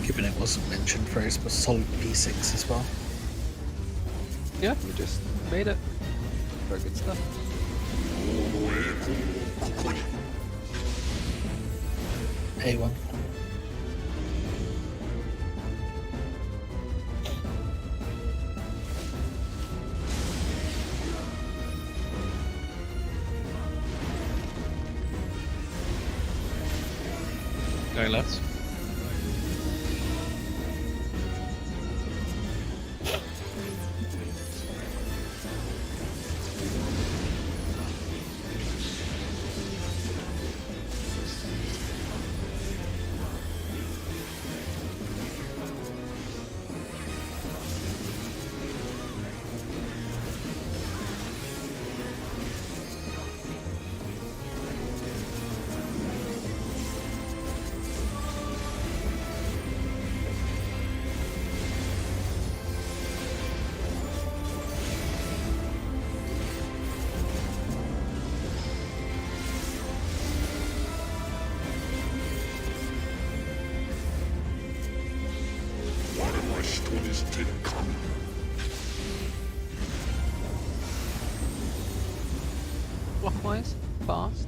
Given it wasn't mentioned first, but solid P6 as well. Yeah, we just made it. Very good stuff. A1. Going left. Clockwise, fast.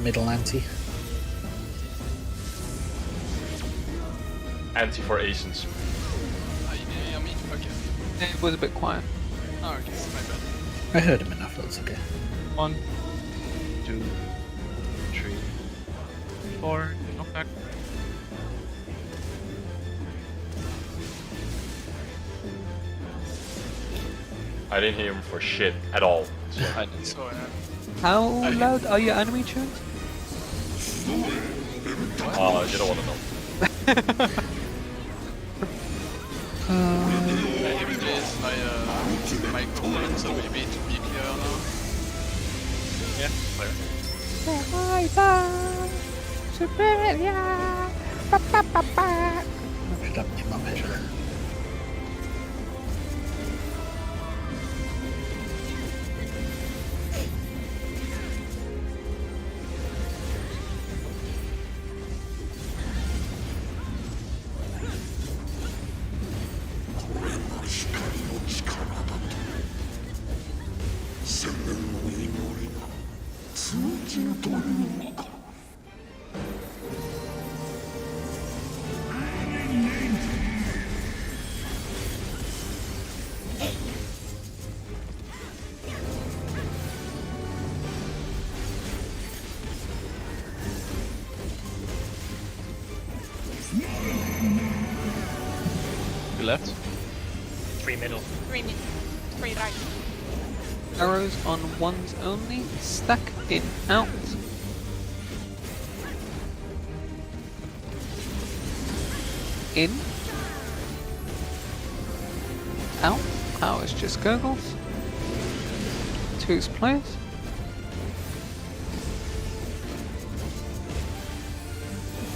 Middle anti. Anti for Asens. Ah, you didn't hear me? Okay. It was a bit quiet. Oh, okay, my bad. I heard him enough, that's okay. 1, 2, 3, 4. Knock back. I didn't hear him for shit at all. So, I did. So, How loud are your enemy tunes? you don't want to know. I replaced my microphone, so maybe it will be clearer now. Yeah, clear. Should have my mum head. You left? 3 middle. 3 minutes. 3 right. Arrows on ones only. Stack in out. In. Out. Powers just gurgles. Two's players.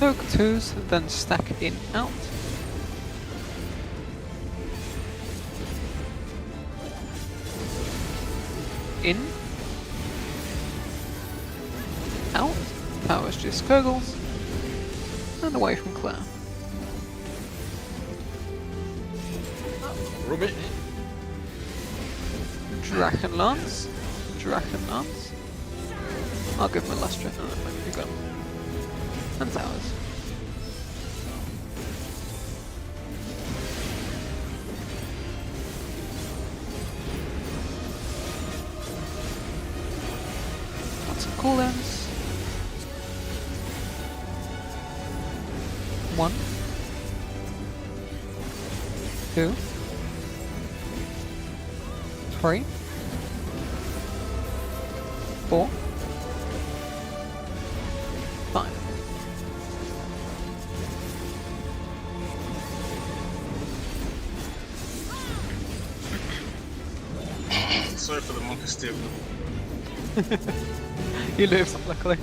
Soak 2s, then stack in out. In. Out. Powers just gurgles. And away from Claire. Ruby. Dragon Lance. Dragon Lance. I'll give him a last strength. No, there we go. And towers. Got some cooldowns. 1, 2, 3, 4, 5. Sorry for the monkey steal. You lived, luckily.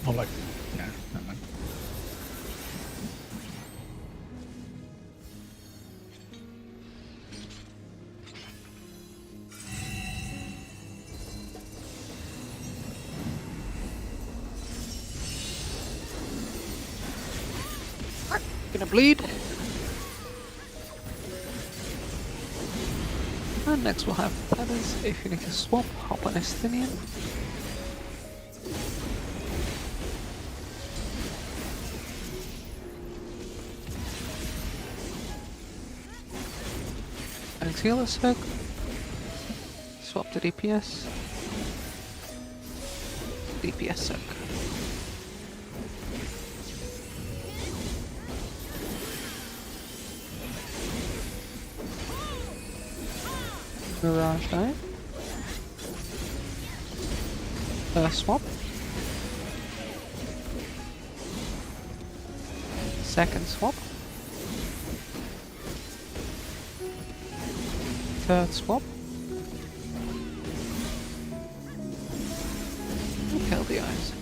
More like, yeah, never mind. Gonna bleed. And next we'll have feathers. If you need to swap, hop on Estinian. Healer soak. Swap to DPS. DPS soak. Mirage dive. First swap. Second swap. Third swap. And kill the eyes.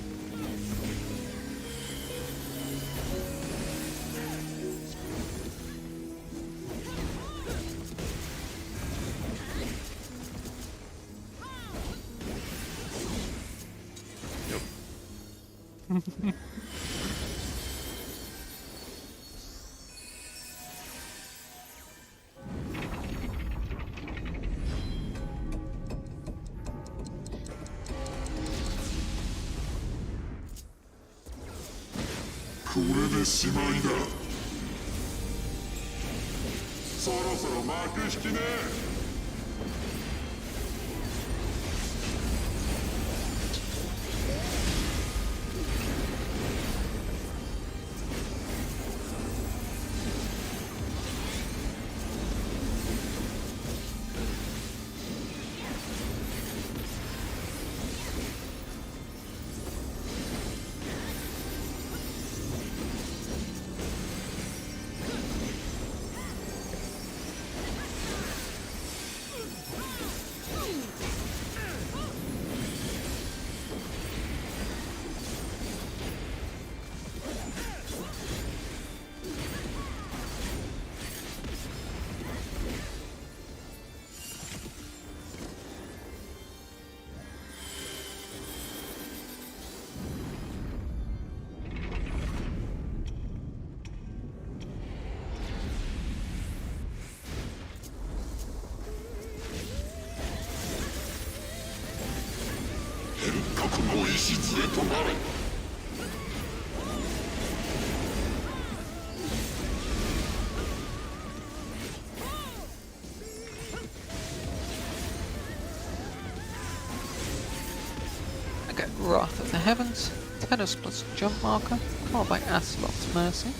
I get Wrath of the Heavens, Tennis plus Jump Marker, followed by Aslot's Mercy.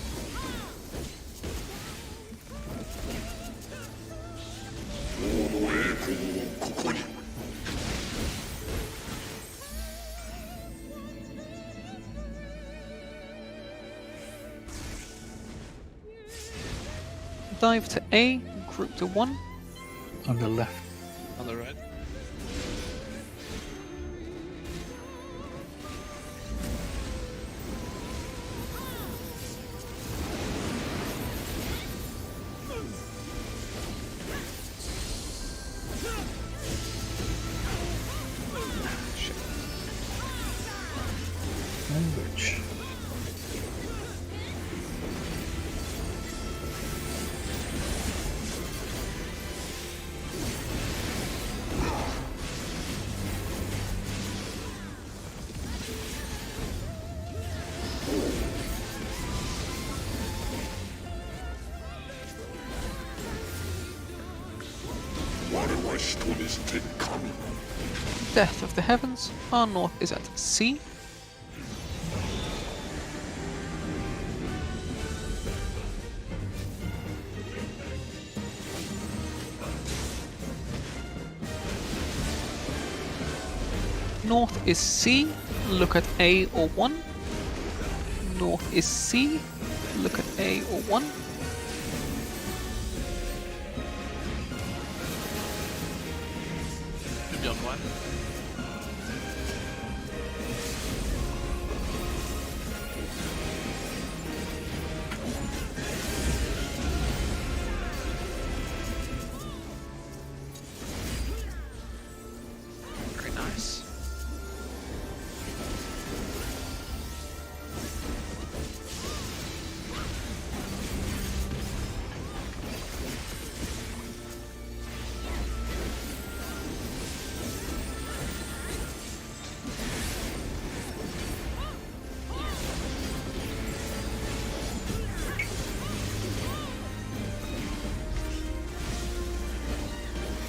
Dive to A, group to 1. On the left. On the right. Death of the heavens. Our north is at C. North is C. Look at A or 1. North is C. Look at A or 1. Should be on 1. Very nice.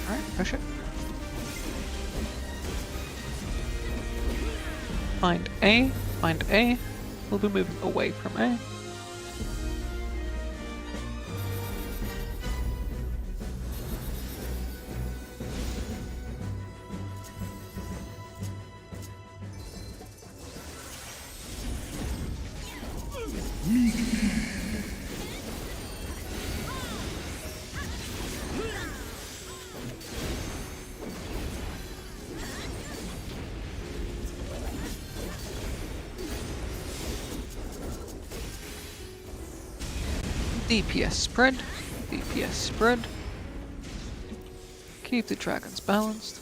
Alright, push it. Find A, find A. We'll be moving away from A. DPS spread, DPS spread. Keep the dragons balanced.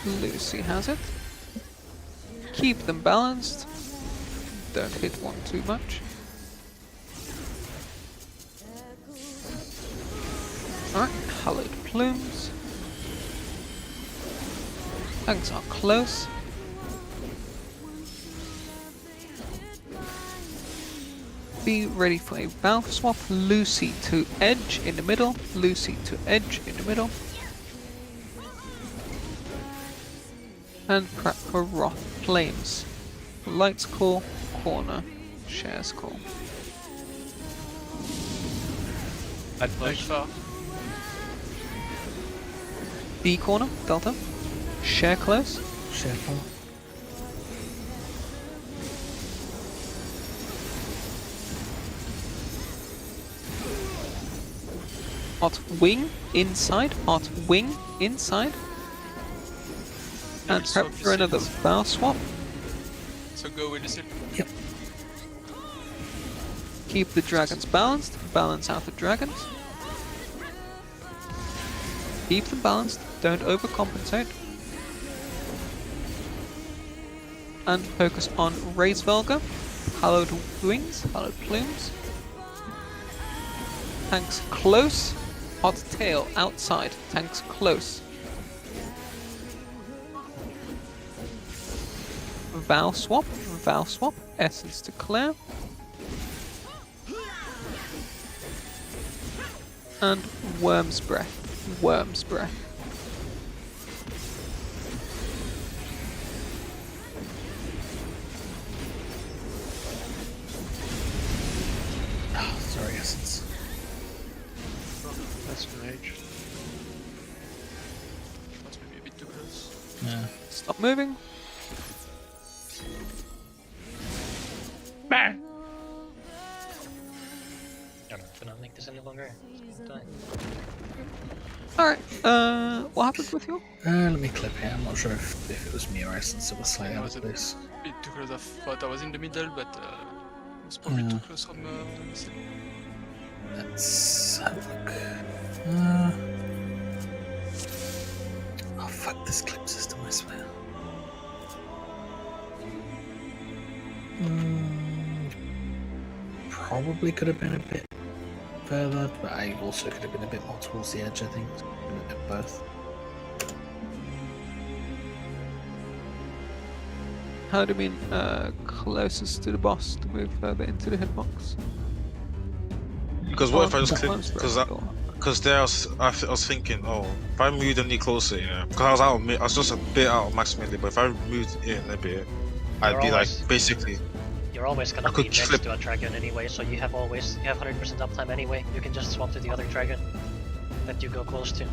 Lucy has it. Keep them balanced. Don't hit one too much. Alright, hallowed plumes. Tanks are close. Be ready for a valve swap. Lucy to edge in the middle. Lucy to edge in the middle. And prep for Wrath Flames. Lights call, corner, shares call. I'd Like push. far. B corner, Delta. Share close. Share far. Hot wing inside. Hot wing inside. And prep for another bow swap. So go with the silk. Yep. Keep the dragons balanced. Balance out the dragons. Keep them balanced. Don't overcompensate. And focus on Raise Velga. Hallowed wings. Hallowed plumes. Tanks close. Hot tail outside. Tanks close. Vow swap. Vow swap. Essence to Claire. And Worm's Breath. Worm's Breath. Oh, sorry, Essence. That's rage. That's maybe a bit too close. Yeah. Stop moving. Bang! I'm not gonna make this any longer. Alright, what happened with you? Let me clip here. I'm not sure if it was me or Essence. It was slightly Yeah, it out was of a place. bit too close. I thought I was in the middle, but it was probably too close from the silk. Let's have a look. Oh fuck this clip system, I swear. Probably could have been a bit further, but I also could have been a bit more towards the edge, I think. A bit both. How do you mean closest to the boss to move further into the hitbox? Because what if I Oh, just that click? one's Because very that cool. because there I was thinking, oh, if I moved any closer, because I was just a bit out of max melee, but if I moved in a bit, I'd be always- like basically. You're always gonna I be could next flip- to a dragon anyway, so you have 100% uptime anyway. You can just swap to the other dragon that you go close to.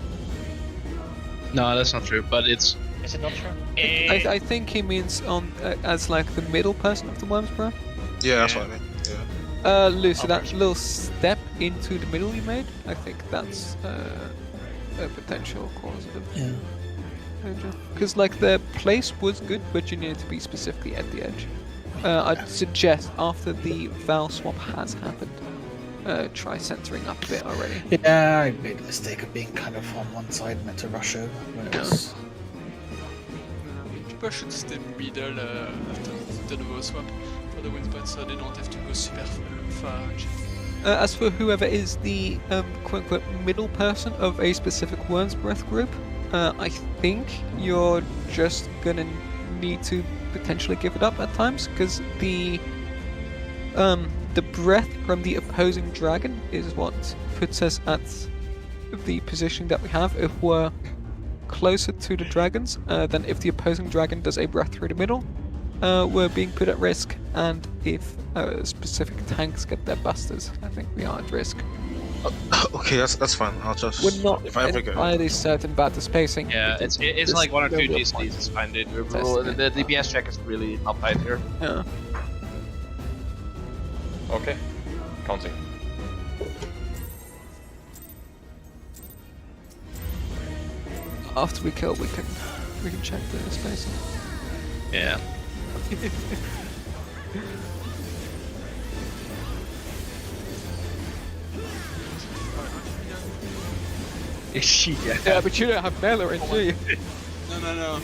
No, that's not true. But it's Is it not true? I think he means on as like the middle person of the Worm's Breath. Yeah, that's what I mean. Yeah. Lucy, that Operation. little step into the middle you made, I think that's a potential cause of Yeah. danger. Because like the place was good, but you needed to be specifically at the edge. I'd suggest after the Val swap has happened, try centering up a bit already. Yeah, I made the mistake of being kind of on one side, meant to rush over. Whereas, People should stay middle after the Novo swap for the win spot, so they don't have to go super far. As for whoever is the quote-unquote middle person of a specific Worm's Breath group, I think you're just gonna need to potentially give it up at times, because the breath from the opposing dragon is what puts us at the position that we have. If we're closer to the dragons, then if the opposing dragon does a breath through the middle, we're being put at risk, and if specific tanks get their busters, I think we are at risk. Okay, that's fine. I'll just. We're not if I ever get. entirely certain about the spacing. yeah, it's There's like 1 or 2 no real GCDs. point. It's fine, dude. Testing The it. DPS check is really not tight here. Yeah. Okay. Counting. After we kill, we can check the spacing. Yeah. Yeah, but you don't have melee, do you? No.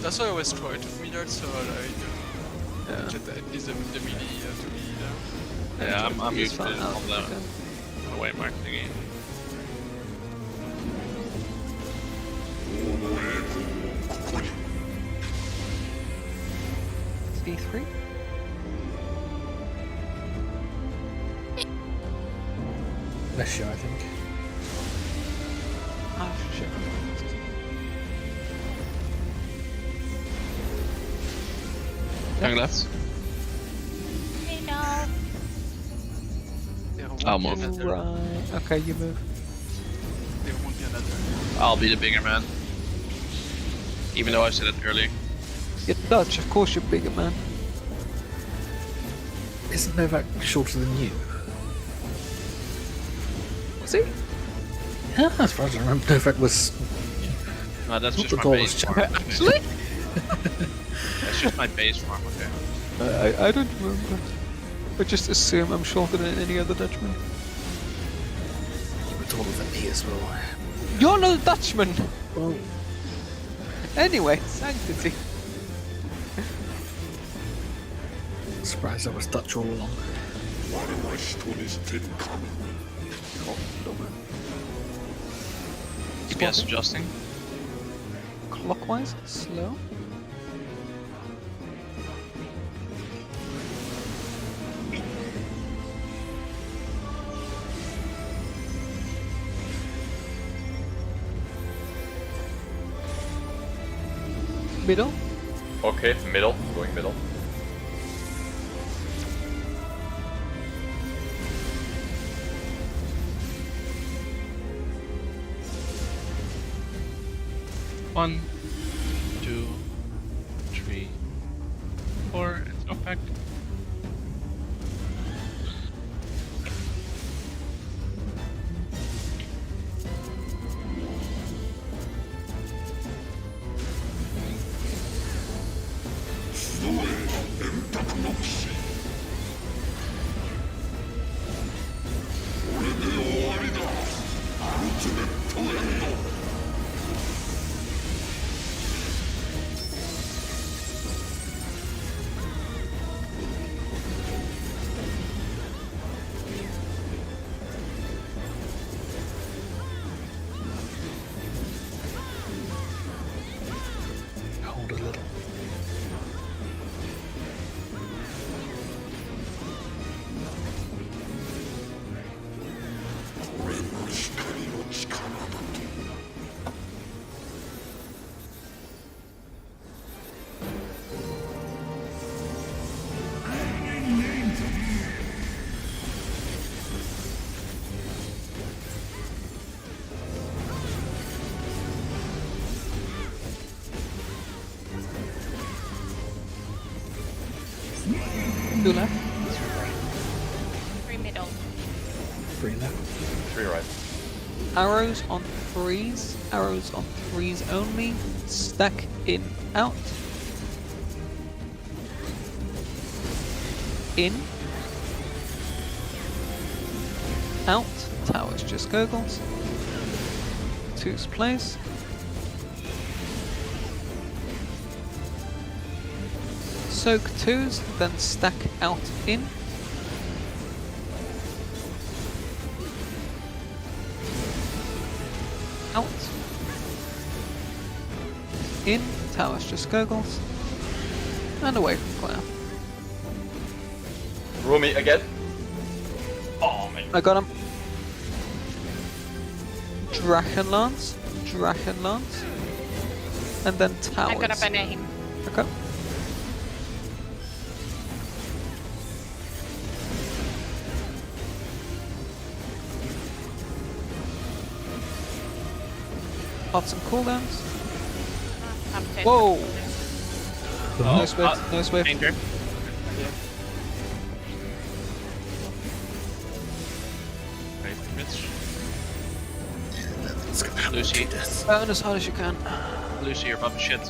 That's why I always try to middle, so like get at least the melee to be there. Yeah, I'm He's used to fine it out, on the okay. away mark thingy. E3? bless you, I think. Oh shit. Going left. There won't I'll be move. another. Right. Okay, you move. There won't be another. I'll be the bigger man. Even though I said it earlier. You're Dutch, of course you're bigger, man. Isn't Novak shorter than you? Was he? Yeah, as far as I remember, Novak was. No, that's Not just the my tallest base chap. form. Actually? That's just my base form, okay. I don't remember. But just assume I'm shorter than any other Dutchman. You were taller than me as well. You're not a Dutchman! Well, Anyway, sanctity. surprised I was Dutch all along. DPS adjusting. Clockwise, slow. Middle. Okay, middle. Going middle. One, 2, 3, 4, and knock back. 3 left. 3 right. Arrows on 3s. Arrows on 3s only. Stack in, out. In. Out. Towers just gurgles. 2s place. Soak 2s, then stack out in. Out. In. Towers just gurgles. And away from Claire. Rumi again. Oh man. I got him. Drachenlance. Drachenlance. And then towers. I'm gonna banner him. Okay. Pots and cooldowns. I'm dead. Whoa! Oh, No swift, no swift. Danger. Ready for crits? That's gonna happen. Lucy. Burn as hard as you can. Lucy, you're above the shit.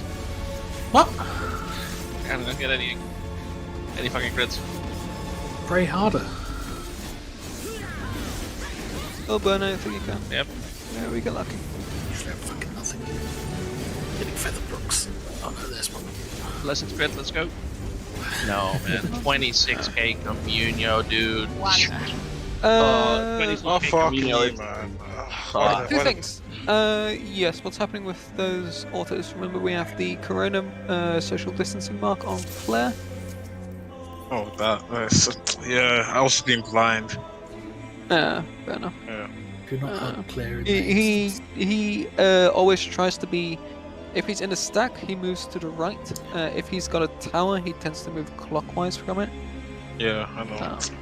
What? I'm not get any fucking crits. Pray harder. Still burn anything you can. Yep. Yeah, we get lucky. Usually I'm fucking nothing. Getting feather brooks. Oh no, there's one. Blessed crit, let's go. No, man. 26k Communio, dude. One. 26k Oh fuck Communio. me, man. Two things. Yes, what's happening with those autos? Remember we have the Corona social distancing mark on Flare. Oh, yeah, I was being blind. Fair enough. Yeah. If you're not unclear, He always tries to be. If he's in a stack, he moves to the right. If he's got a tower, he tends to move clockwise from it. Yeah, I know. So,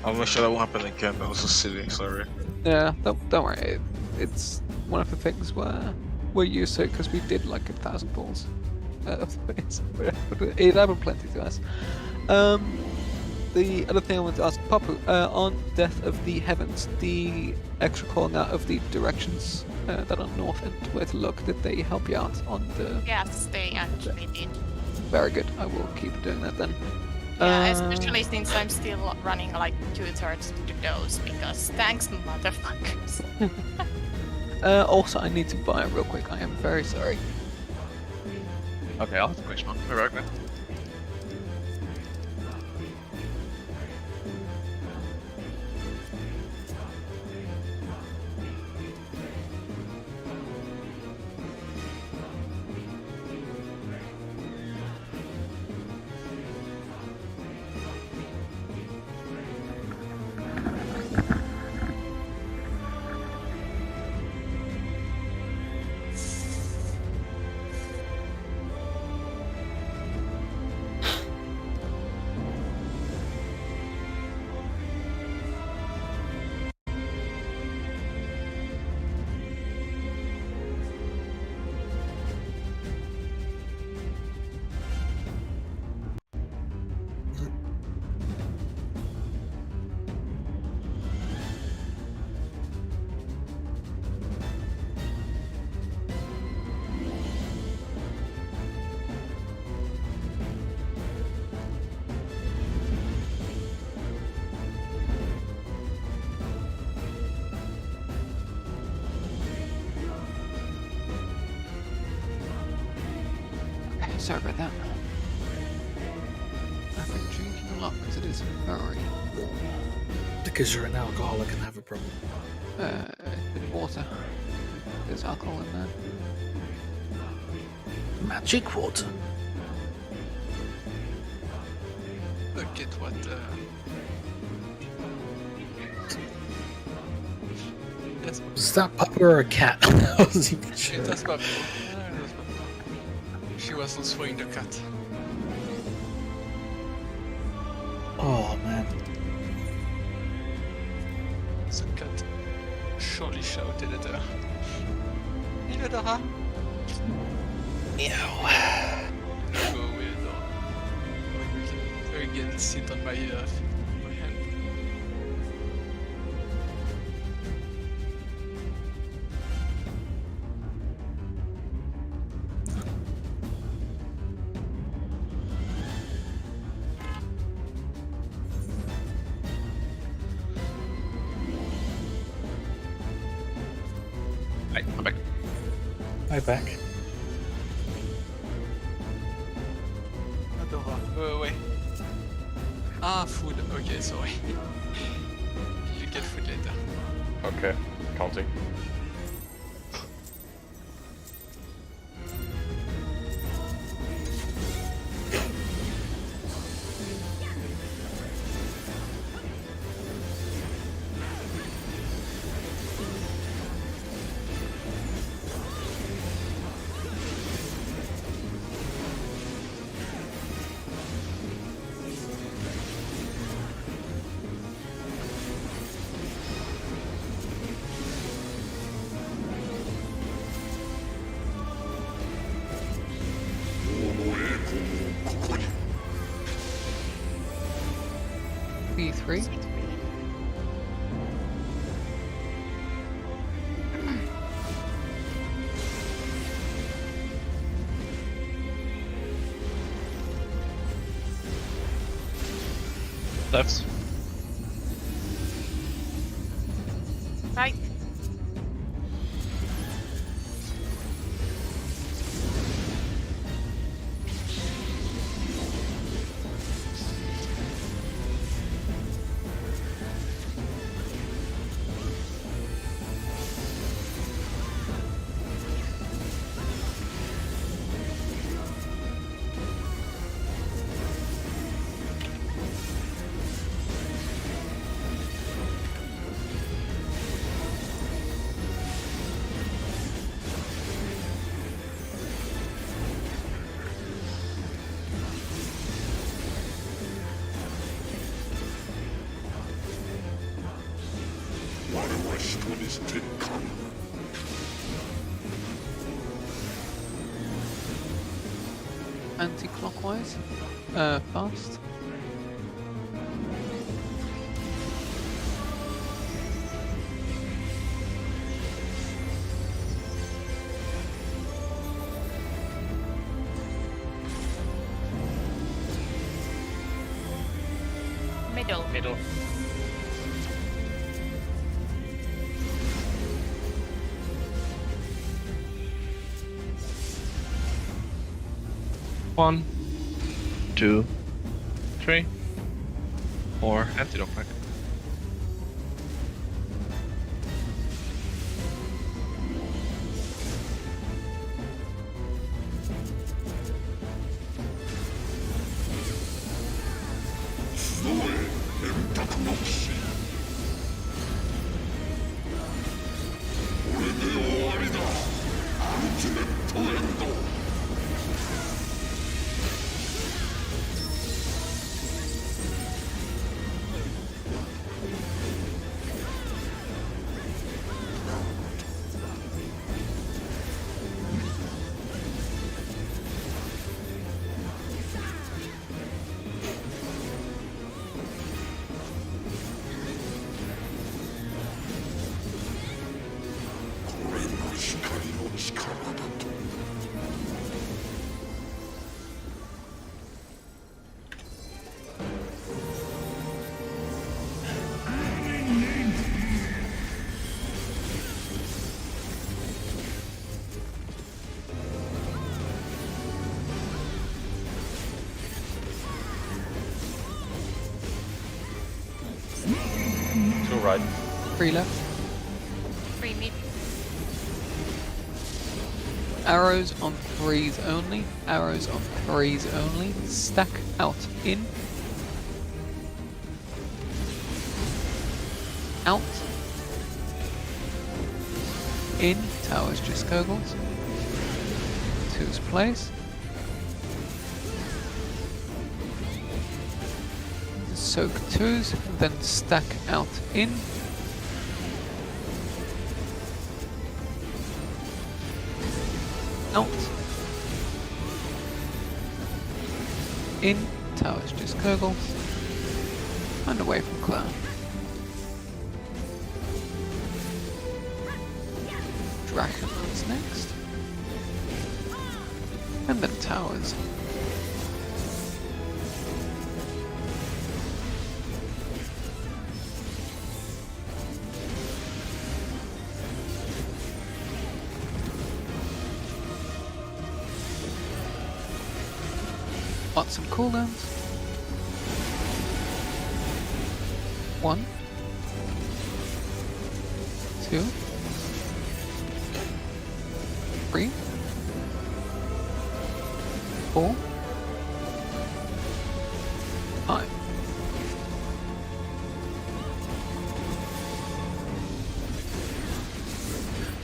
I'll make sure that won't happen again. That was so silly. Sorry. yeah, don't worry. It's one of the things where we're used to it because we did like 1,000 balls. It happened plenty to us. The other thing I wanted to ask, Papu, on Death of the Heavens, the extra calling out of the directions that are north and where to look, did they help you out on the... Yes, they actually did. Very good, I will keep doing that then. Yeah, especially since I'm still running like 2/3 to those because thanks motherfuckers. Also, I need to buy it real quick, I am very sorry. Okay, I'll have to quick smoke. We're right back. Sorry about that. I've been drinking a lot because it is very warm. because you're an alcoholic and have a problem. A bit of water. There's alcohol in there. Magic water. Look at what. Yes, Is that puppy or a cat? I wasn't even sure. it was Papa. She was also in the cat. Oh man. The cat surely shouted at her. Il adora. Meow. Go away, though. Or you can sit on my hand. Right, I'm back. Hi, back. Adora. Ouais. Ah, food. Okay, sorry. You get food later. Okay, counting. B3. Left. Right. Anti-clockwise. Fast. Middle. Middle. One, 2, 3, 4. Antidote back. Two right. 3 left. 3 mid. Arrows on 3s only. Arrows on 3s only. Stack out. In. Out. In. Towers just gurgles. 2's place. Soak 2's, then stack out in. Out. In. Towers just gurgle. And away from clown. Dragons next. And then towers. On some cooldowns. 1, 2, 3, 4, 5.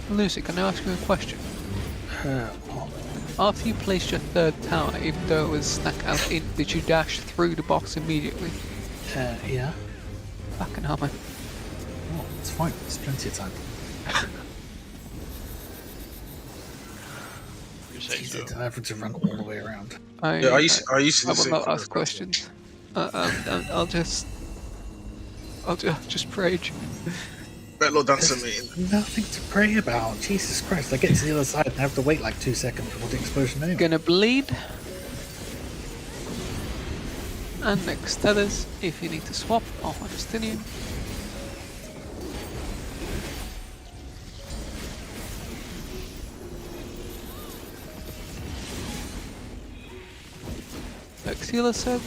Lucy, can I ask you a question? What? After you placed your third tower, even though it was stuck out in, did you dash through the box immediately? Yeah. Fucking hell, man. Oh, it's fine. There's plenty of time. You say It's so. easy to having to run all the way around. I Yeah, I used to I do the will same not thing ask with questions. I'll just rage. Better dancer There's meeting. nothing to pray about. Jesus Christ! I get to the other side and have to wait like 2 seconds before the explosion anyway. Gonna bleed. And next tethers, if you need to swap, I'll Justinian. Exila Soak.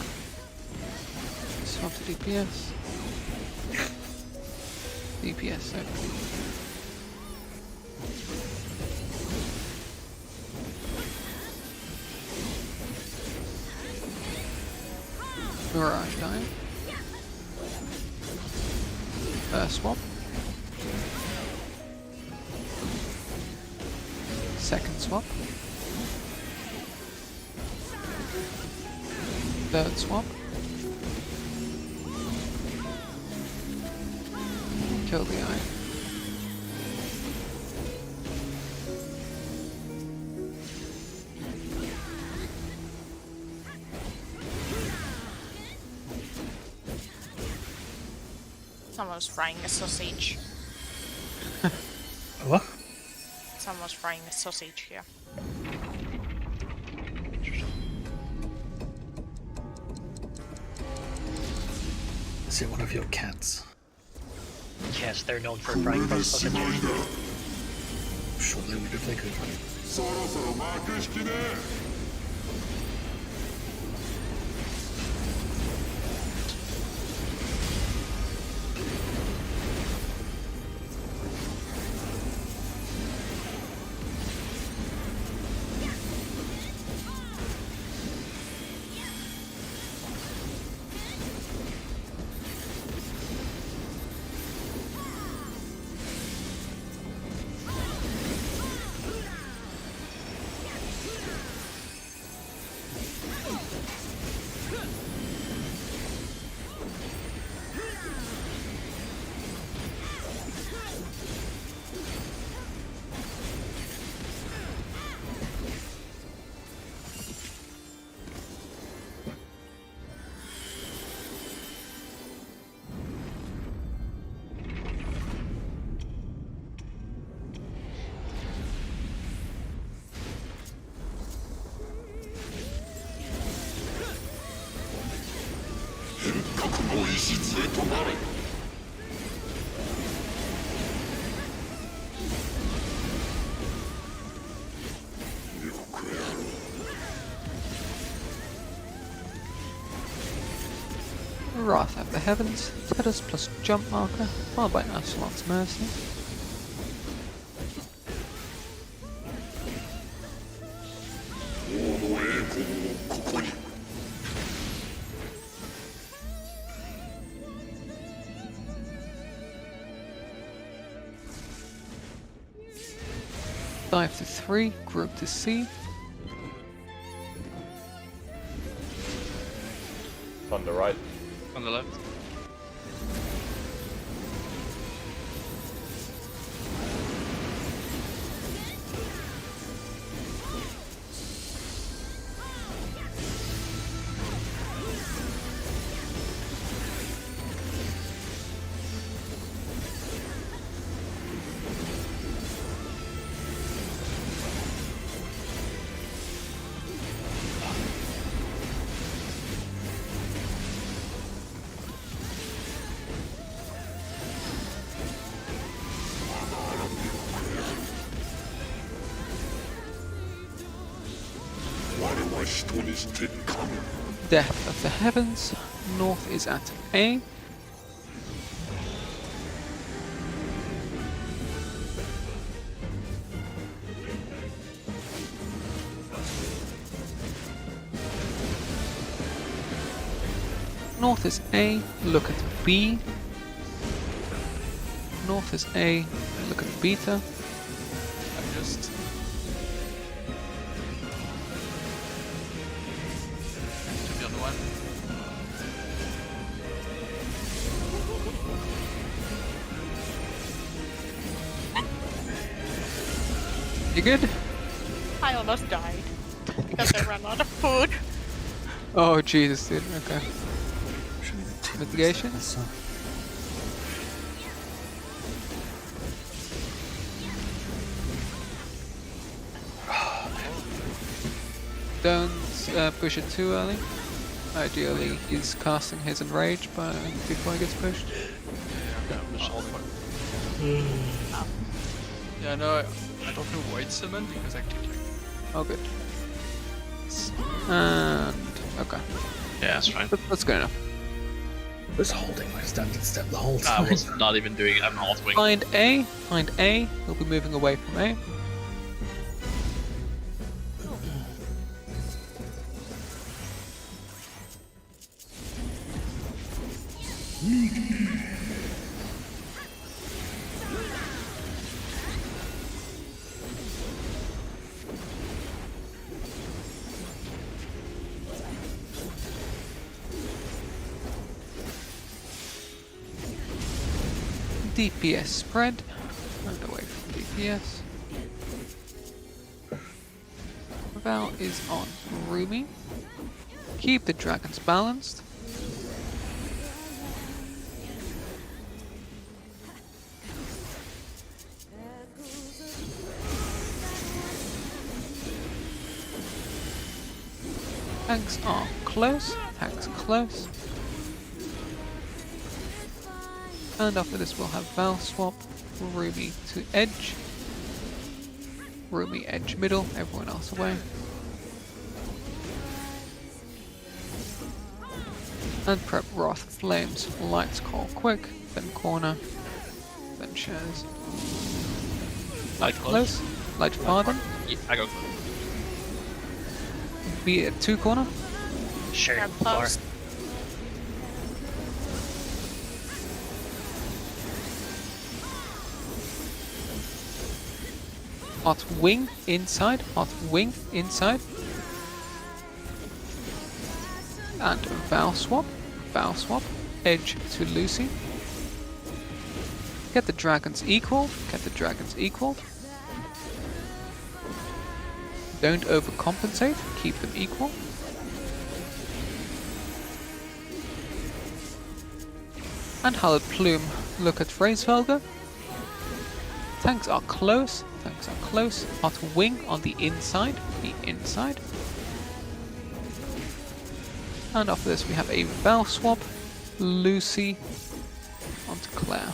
Swap to DPS. DPS Soak. Mirage Dive. Swap. Second swap. Third swap. Kill the eye. Someone's frying a sausage. What? Someone's frying a sausage here. Is it one of your cats? Yes, they're known for frying sausages. I'm sure they would if they could. Wrath of the Heavens, Tethers plus Jump Marker, followed by Aslan's Mercy. Dive to 3, group to C. On the right. On the left. Death of the Heavens. North is at A. North is A, look at B. North is A, look at beta. Adjust. To be on one. You good? I almost died because I ran out of food. Oh Jesus, dude. Okay. Mitigation? Don't push it too early. Ideally, he's casting his Enrage before he gets pushed. Yeah, I'm just holding. Yeah, no, I don't know why it's summoned because I clicked like. Oh, good. And okay, Yeah, that's fine. that's good enough. I was holding my standard step the whole I time. was not even doing it. I'm not wing. Find A. Find A. He'll be moving away from A. DPS spread, and away from DPS. Val is on Rumi. Keep the dragons balanced. Tanks are close, tanks close. And after this we'll have Val swap, Rumi to edge, Rumi edge middle, everyone else away. And prep Wrath Flames, Lights Call quick, then corner, then shares. Light close. Light farther, Yeah, I go close. be at 2 corner, Sure. Yeah, Far. close. hot wing inside, hot wing inside. And Val swap, edge to Lucy. Get the dragons equal, Don't overcompensate, keep them equal. And Hallowed Plume, look at Phrasefelder. Tanks are close, hot wing on the inside, And after this we have a Val swap, Lucy onto Claire.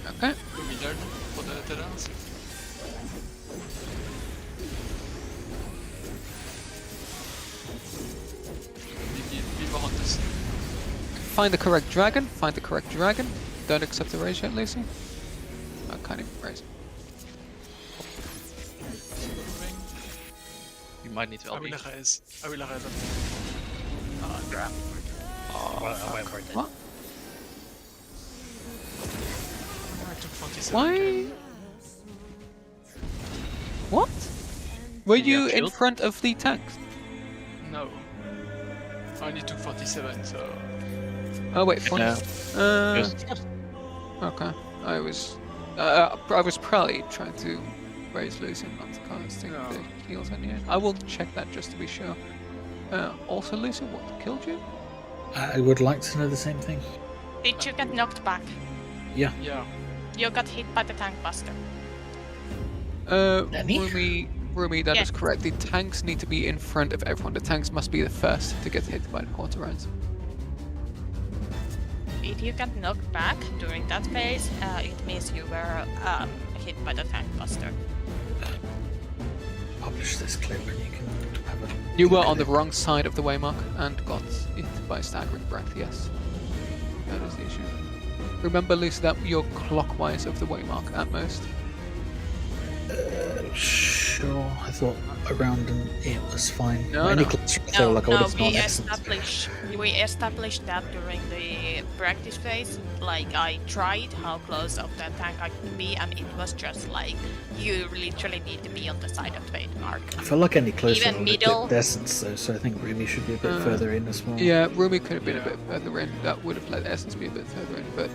Okay, Go middle for the Terrans. Be more on this. find the correct dragon, Don't accept the raise yet, Lucy. I can't even raise. You might need to I will LB. raise. Ah, crap. Well, I went What? I took 47. Why? What? Were Did you you have in shield? front of the tanks? No. I only took 47, so. Oh wait, 40. Yeah. Just Okay. I was probably trying to raise Lucy and not casting No. the heals on you. I will check that just to be sure. Also, Lucy, what killed you? I would like to know the same thing. Did you get knocked back? Yeah. You got hit by the tank buster. Nani? Rumi, that is Yes. correct. The tanks need to be in front of everyone. The tanks must be the first to get hit by the quarter rounds. If you get knocked back during that phase, it means you were hit by the tank buster. publish this clip and you can have a. You were on the wrong side of the waymark and got it by staggering breath, yes. That is the issue. Remember, Lucy, that you're clockwise of the waymark at most. Sure, I thought around and it was fine. No, Any no. closer, I feel like I would have gone essence. We established that during the practice phase. Like, I tried how close of the tank I could be, and it was just like, you literally need to be on the side of the waymark. I feel like any closer Even would have middle. clipped essence though, so I think Rumi should be a bit further in as well. Yeah, Rumi could have been a bit further in. That would have let Essence be a bit further in, but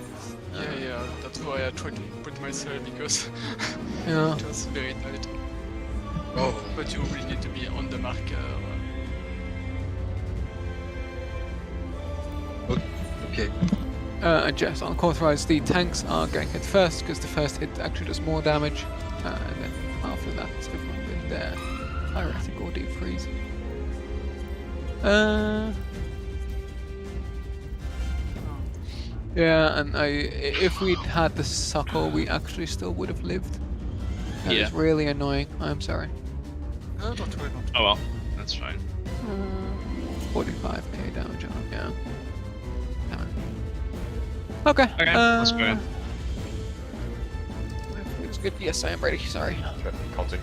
Yeah, that's why I tried to put myself because yeah. it was very tight. Oh, But you really need to be on the marker. okay. And just on Cauterize, the tanks are going hit first because the first hit actually does more damage, and then after that, it's everyone with their Pyretic or Deep Freeze. Yeah, and if we'd had the suckle, we actually still would have lived. That is really annoying. I'm sorry. No, don't worry. Oh well, that's fine. 45k damage on him, yeah. Damn it. Okay. Okay, let's go. It's good. Yes, I am ready. Sorry. Okay, counting.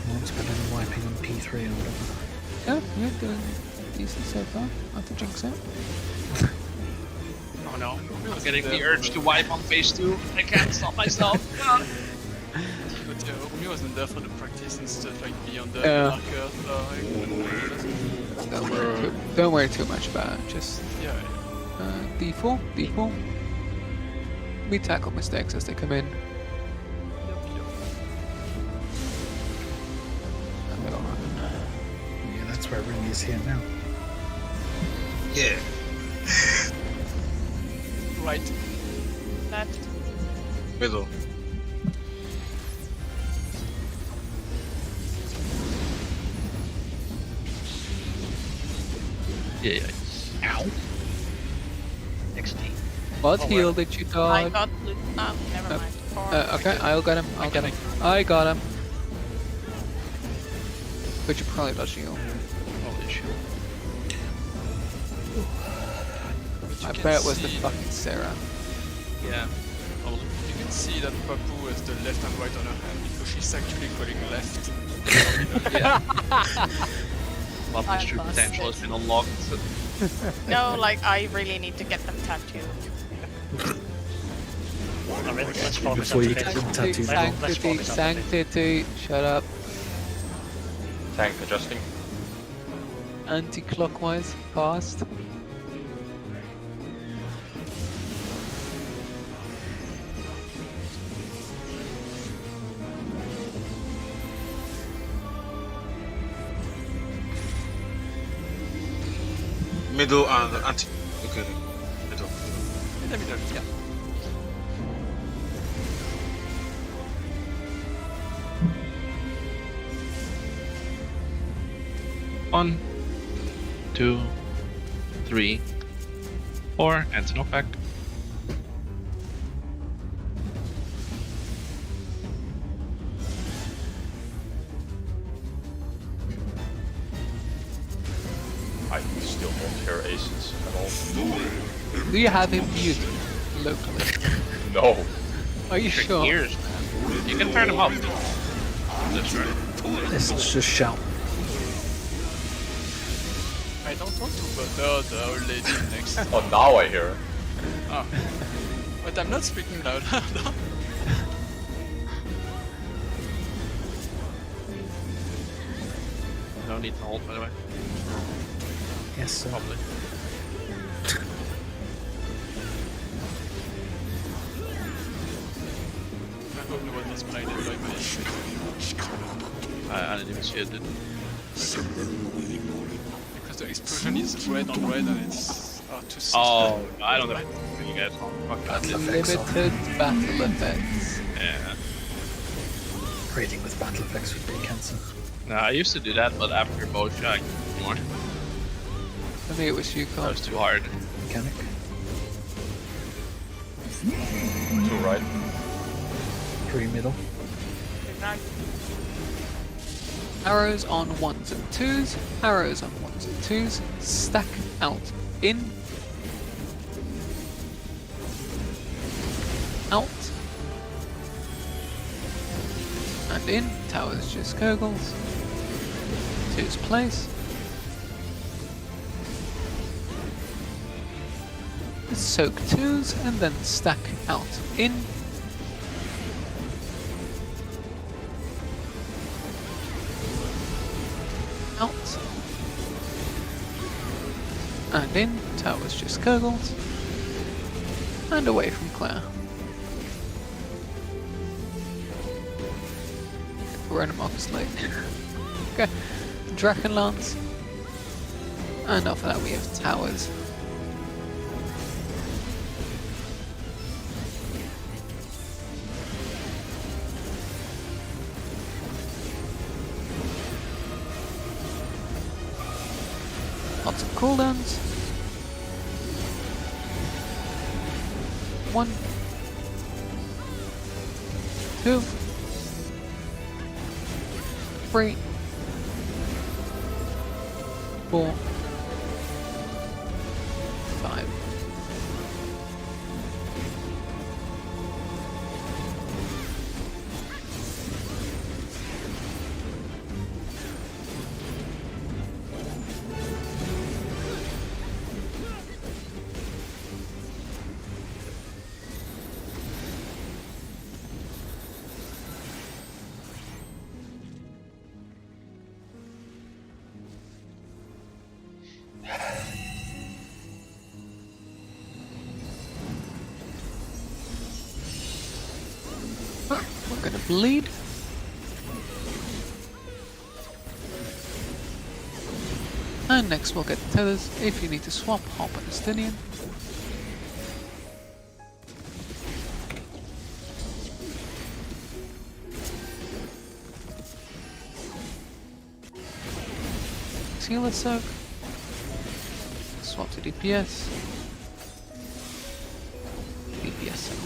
One's better than wiping on P3 or whatever. Yeah, you're doing decent so far. Not to jinx it. Oh no, I'm getting the urge to wipe on phase 2. I can't stop myself. But yeah, Rumi wasn't there for the practice and stuff, like be on the Yeah. marker. Don't worry too much about it. Just Yeah. D4, D4. We tackle mistakes as they come in. Yeah, that's where Rumi is here now. Yeah. Right. Left. Middle. Yeah. Ow. XD. What Oh, heal well. did you I dodge? got loot. Oh, never mind. Okay, I'll get him. I'll get him. I got him. But you probably dodged heal. Holy shit. But you I can bet it was the see- fucking Sarah. Yeah. Probably. You can see that Papu has the left and right on her hand because she's actually calling left. Yeah. Love I'm this true potential has busted. been unlocked. No, like, I really need to get them tattooed. Alright, let's focus Before on you the get bit. them tattooed. Let's Sanctity, focus on the bit. sanctity, shut up. Tank adjusting. Anti-clockwise, fast. Middle and anti. Okay. Middle. In the middle, yeah. One, 2, 3, 4, and to knockback. I still don't hear aces at all. Do you have him muted locally? No. Are you For sure? years, man. You can turn them up. That's right. Let's just shout. I don't want to bother the old lady next. Oh, now I hear it. Ah. But I'm not speaking loud. No. No need to hold, by the way. Yes, sir. Probably. I hope no one was blinded by my I didn't even see it, dude. because the explosion is red on red and it's hard to see. Oh, I don't know what you guys want. Fuck that. Limited battle effects. Yeah. Raiding with battle effects would be cancer. No, I used to do that, but after Bosha, I couldn't anymore. For me, it was That Yukon. was too hard. Mechanic. 2 right. 3 middle. Arrows on 1s and 2s. Arrows on 1s and 2s. Stack out. In. Out. And in. Towers just gurgles. 2's place. Soak 2s and then stack out. In. Out. And in. Towers just gurgles. And away from Claire. Verona Marcus Lake. Okay. Dragonlance. And after that we have Towers. Lots of cooldowns. 1, 2, 3, 4, 5. We're gonna bleed. And next we'll get tethers. If you need to swap, hop on Estinian. Healer soak. Swap to DPS. DPS soak.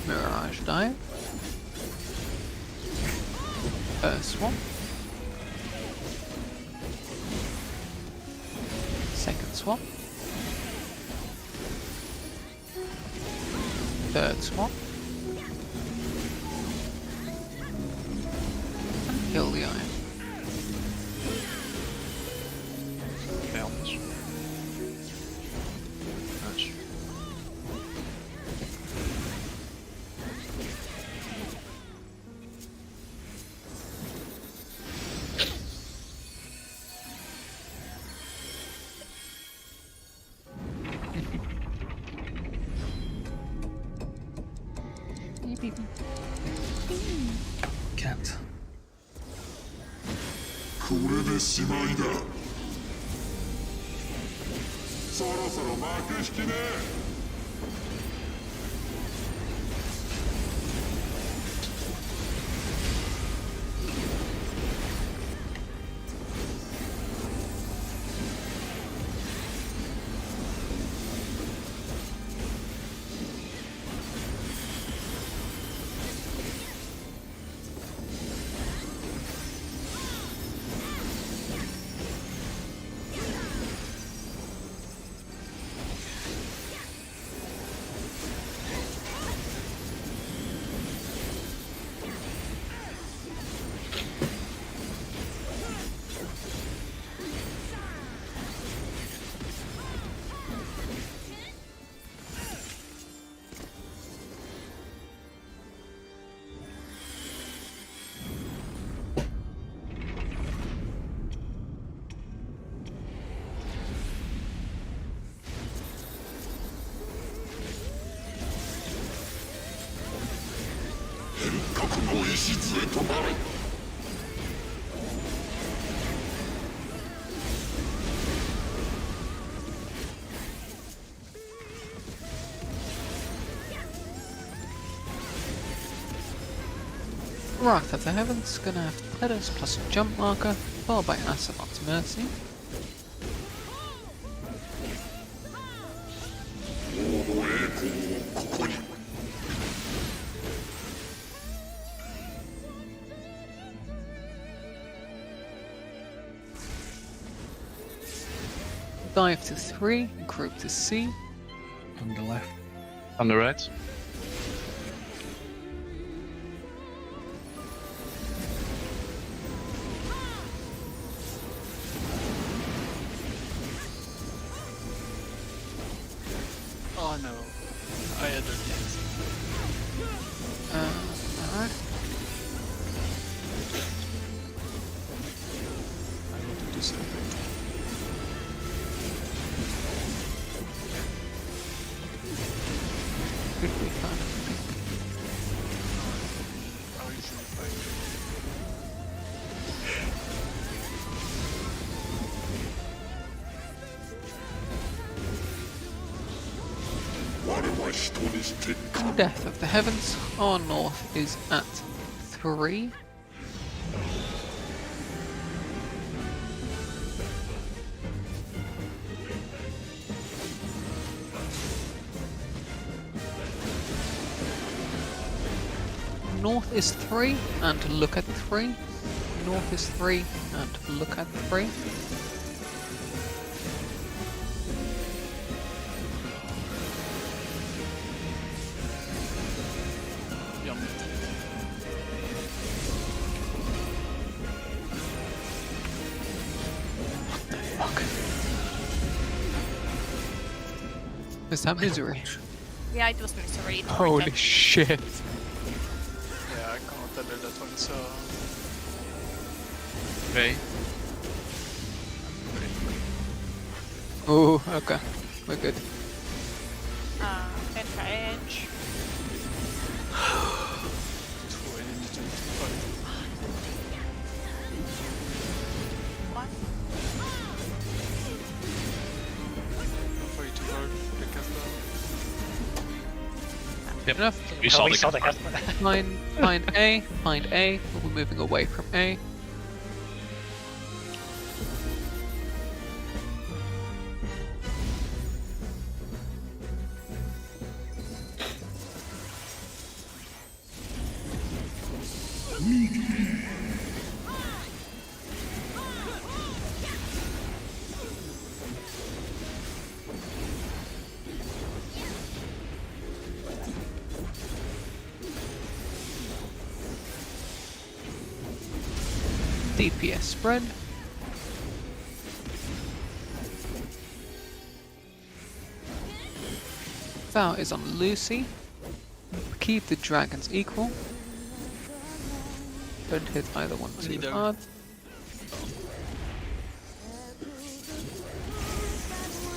Mirage dive. Swap. Second swap. Third swap. And kill the iron. Fail this. Nice. Cat. これでしまいだ。そろそろ負け引きね。覚の礎となれ。Wrath of the Heavens, gonna have Predators plus a jump marker, followed by Asamon's Mercy. Dive to 3, group to C. On the left. On the right. Oh no, I had a guess. Alright. I want to do something. Could be fun. How easily find. Death of the Heavens. Our north is at 3. North is 3 and look at 3. North is 3 and look at 3. Beyond it. Fuck. Is that misery? Yeah, it was misery. it Holy protects- shit. Yeah, I cannot handle that one, so... Okay. Oh, okay. We're good. Centra edge. True, I need to fight. What? For you to hold the caster. Yep. Enough. We saw the the card. customer. Find A, find A. We're moving away from A. DPS spread. Vow is on Lucy. Keep the dragons equal. Don't hit either one too Neither. hard.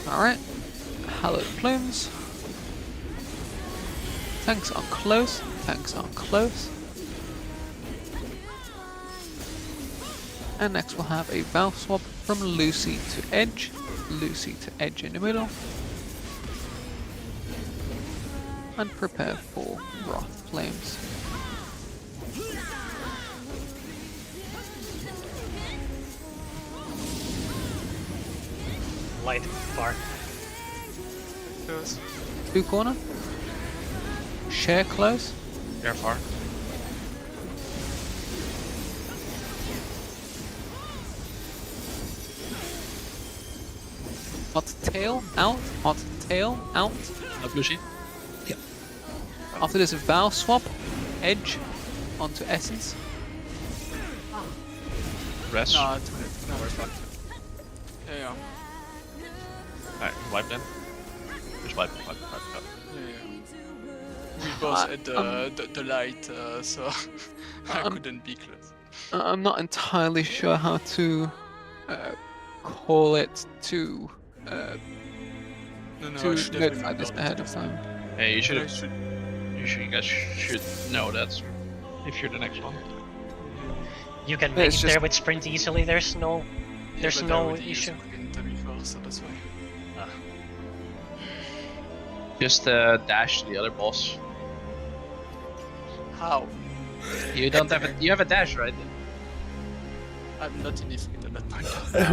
Alright. Hallowed Plumes. Tanks are close. Tanks are close. And next we'll have a Valve swap from Lucy to Edge. Lucy to Edge in the middle. And prepare for Wrath Flames. Light bar. Close. 2 corner. Share close. They're far. Hot tail out. Hot tail out. Up Lucy. After this Vow swap, Edge onto Essence. Rest. Nah, too late. No, we're fucked. Yeah. Alright, wipe them. Just wipe. We both had the light, so I couldn't be close. I'm not entirely sure how to call it to No, to I should have notify this remembered ahead it. of time. Hey, you should I have. should- You guys should know that if you're the next one. You can Yeah, make it's it just- there with sprint easily. There's no but I no already used issue. sprint before, so that's why. Just dash to the other boss. How? You don't have a. You have a dash, right? I'm not in Ifrit at that point.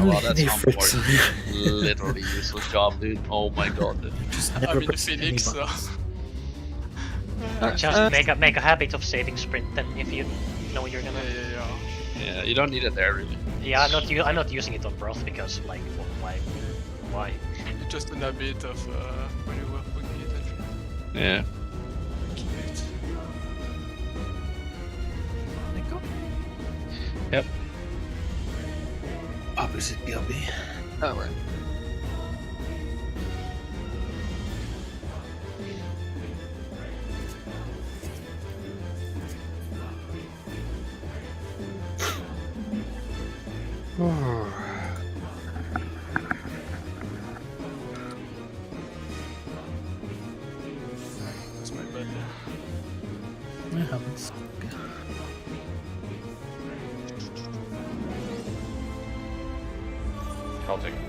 Well, that's Only for unfortunate. Literally useless job, dude. Oh my god. Dude. Just I'm never in the press any Phoenix, so... buttons. Just make a habit of saving sprint then if you know you're gonna. Yeah, you don't need it there really. Yeah, I'm not using it on Broth because like why? It's just an habit of when you work with it. Yeah. Keep it. Yep. Opposite Gubby. Oh, right. That's my bad. It happens. I'll take it.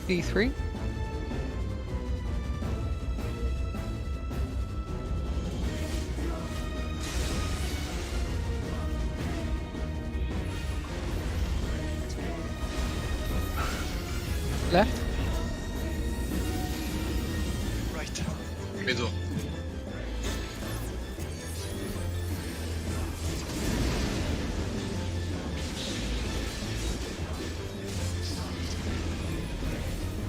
D3. Left. Right. Middle.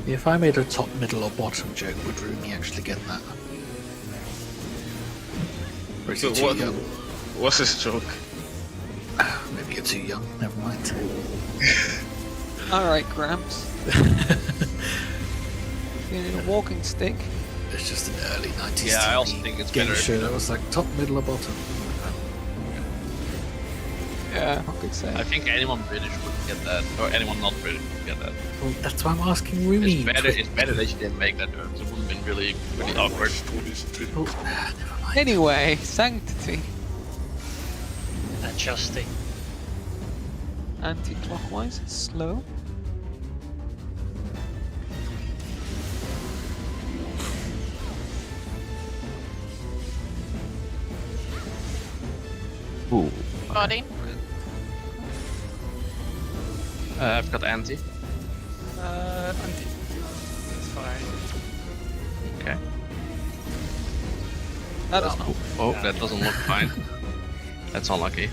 If I made a top, middle, or bottom joke, would Rumi actually get that? Or is he So too what? young? What's this joke? Maybe you're too young. Never mind. Alright, Gramps. You need a walking stick. It's just an early 90s Yeah, I also TV think it's game better. show that was like top, middle, or bottom. Yeah, I could say. I think anyone British would get that, or anyone not British would get that. Well, that's why I'm asking Rumi. It's better that you didn't make that joke. It would have been really awkward. Oh, never mind. Anyway, Sanctity. Adjusting. Anti-clockwise, slow. Ooh. Body. I've got anti. Anti. It's fine. Okay. That is not. Oh, that doesn't look fine. That's unlucky.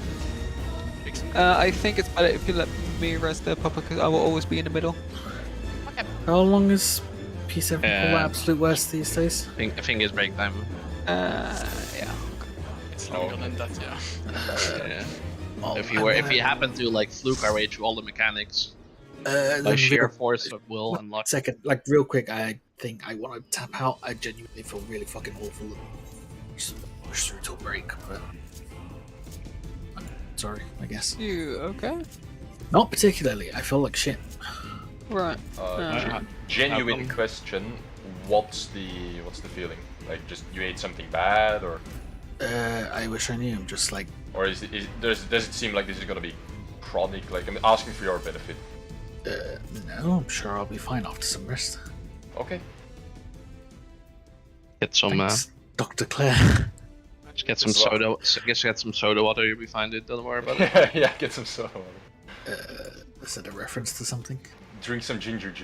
I think it's better if you let me rest there, Papa, because I will always be in the middle. Okay. How long is P7 for Yeah. absolute worst these days? I think it's break time. Yeah. It's longer than that, yeah. Yeah. Oh, If you happen to like fluke our way through all the mechanics by then sheer real- force of will and luck. Second, like real quick, I think I want to tap out. I genuinely feel really fucking awful. Just push through till break, but I'm sorry, I guess. You okay? Not particularly. I feel like shit. Right. Genuine question. What's the feeling? Like, just you ate something bad, or I wish I knew. I'm just like, or does it seem like this is gonna be chronic? Like, I'm asking for your benefit. no, I'm sure I'll be fine after some rest. Okay. Get some Thanks, Dr. Claire. just get some soda. Get some soda water. You'll be fine, dude. Don't worry about it. Yeah, get some soda. Is that a reference to something? Drink some ginger juice.